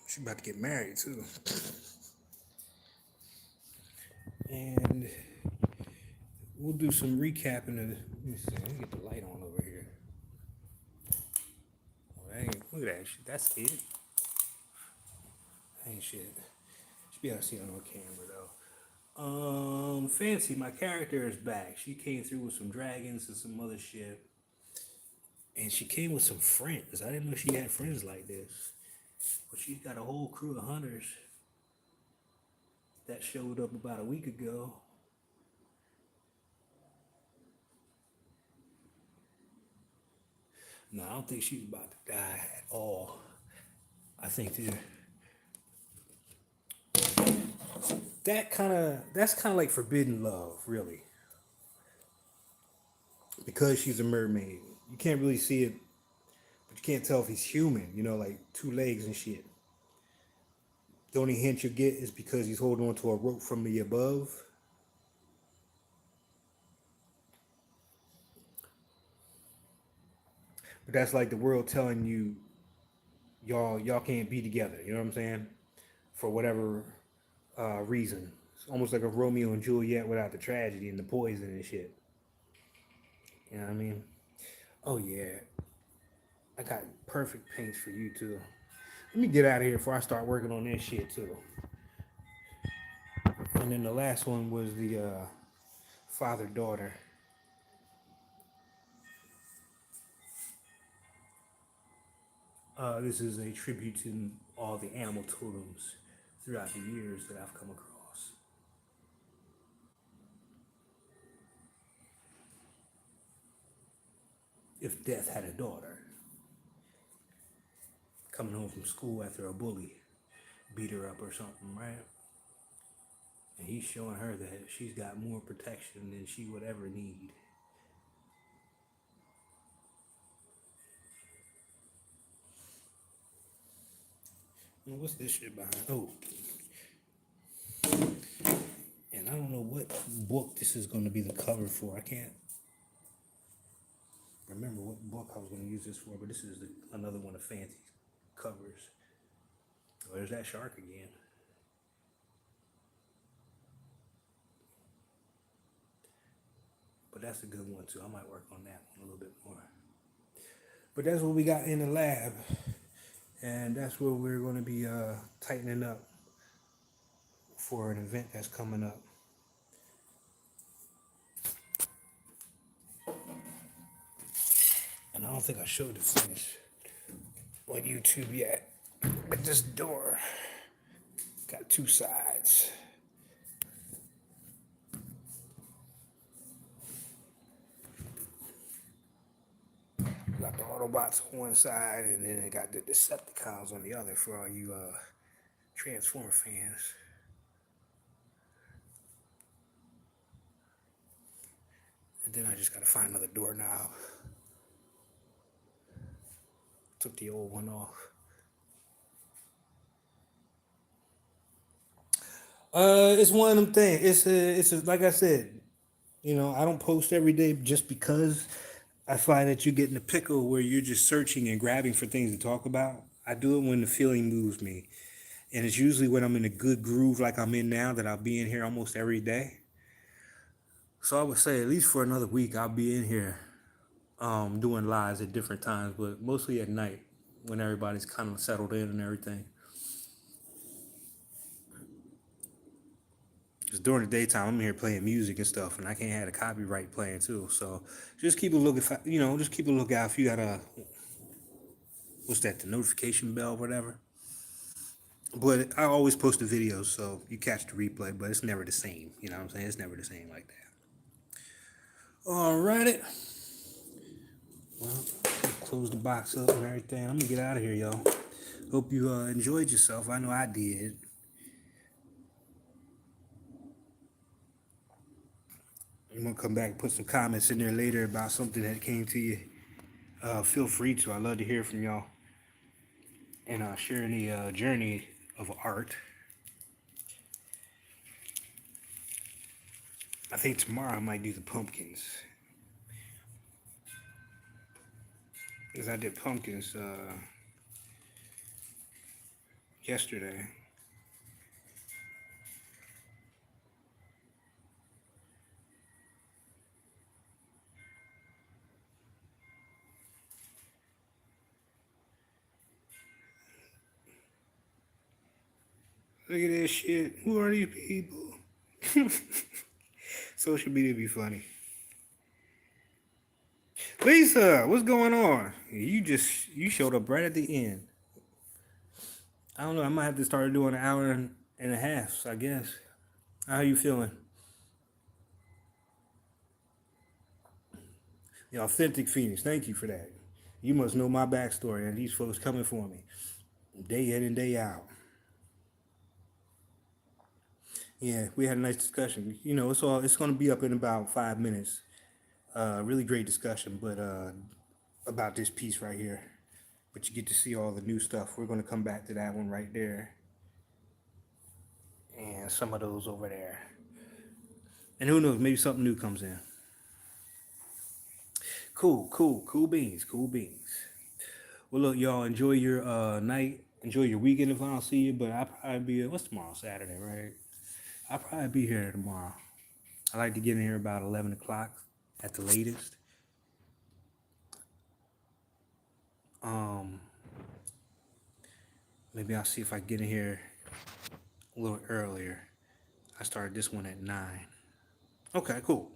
She's about to get married too. And we'll do some recapping of. Let me see. Let me get the light on over here. Oh, that ain't, look at that shit. That's it. That ain't shit. Should be able to see it on camera though. Fancy, my character is back. She came through with some dragons and some other shit. And she came with some friends. I didn't know she had friends like this. But she's got a whole crew of hunters that showed up about a week ago. No, I don't think she's about to die at all. I think that's kind of like forbidden love, really, because she's a mermaid. You can't really see it, but you can't tell if he's human. You know, like 2 legs and shit. The only hint you get is because he's holding on to a rope from the above. But that's like the world telling you, y'all can't be together. You know what I'm saying? For whatever reason. It's almost like a Romeo and Juliet without the tragedy and the poison and shit. You know what I mean? Oh yeah, I got perfect paints for you too. Let me get out of here before I start working on this shit too. And then the last one was the father-daughter. This is a tribute to all the animal totems throughout the years that I've come across. If death had a daughter, coming home from school after a bully beat her up or something, right? And he's showing her that she's got more protection than she would ever need. And what's this shit behind? Oh, and I don't know what book this is going to be the cover for. I can't remember what book I was going to use this for, but this is another one of Fancy's covers. Oh, there's that shark again. But that's a good one too. I might work on that one a little bit more. But that's what we got in the lab. And that's where we're going to be tightening up for an event that's coming up. And I don't think I showed the finish on YouTube yet. But this door got 2 sides. Got the Autobots on one side, and then it got the Decepticons on the other for all you Transformer fans. And then I just gotta find another doorknob. Took the old one off. It's one of them things. Like I said, I don't post every day just because I find that you get in a pickle where you're just searching and grabbing for things to talk about. I do it when the feeling moves me. And it's usually when I'm in a good groove like I'm in now that I'll be in here almost every day. So I would say at least for another week I'll be in here doing lives at different times, but mostly at night when everybody's kind of settled in and everything. Because during the daytime I'm here playing music and stuff, and I can't have the copyright playing too. So just keep a look just keep a lookout if you got what's that, the notification bell or whatever. But I always post the videos, so you catch the replay, but it's never the same. You know what I'm saying? It's never the same like that. Alrighty. Well, close the box up and everything. I'm gonna get out of here, y'all. Hope you enjoyed yourself. I know I did. I'm gonna come back and put some comments in there later about something that came to you. Feel free to. I love to hear from y'all and sharing the journey of art. I think tomorrow I might do the pumpkins, because I did pumpkins yesterday. Look at this shit. Who are these people? Social media be funny. Lisa, what's going on? You showed up right at the end. I don't know. I might have to start doing an hour and a half. I guess. How you feeling? The authentic Phoenix. Thank you for that. You must know my backstory and these folks coming for me day in and day out. Yeah, we had a nice discussion. You know, it's going to be up in about 5 minutes. Really great discussion, but about this piece right here. But you get to see all the new stuff. We're going to come back to that one right there, and some of those over there. And who knows? Maybe something new comes in. Cool beans. Well, look, y'all, enjoy your night. Enjoy your weekend if I don't see you. But I'll probably be, what's tomorrow? Saturday, right? I'll probably be here tomorrow. I like to get in here about 11 o'clock at the latest. Maybe I'll see if I get in here a little earlier. I started this one at 9. Okay, cool.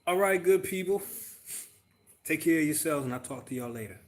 All right, good people. Take care of yourselves, and I'll talk to y'all later.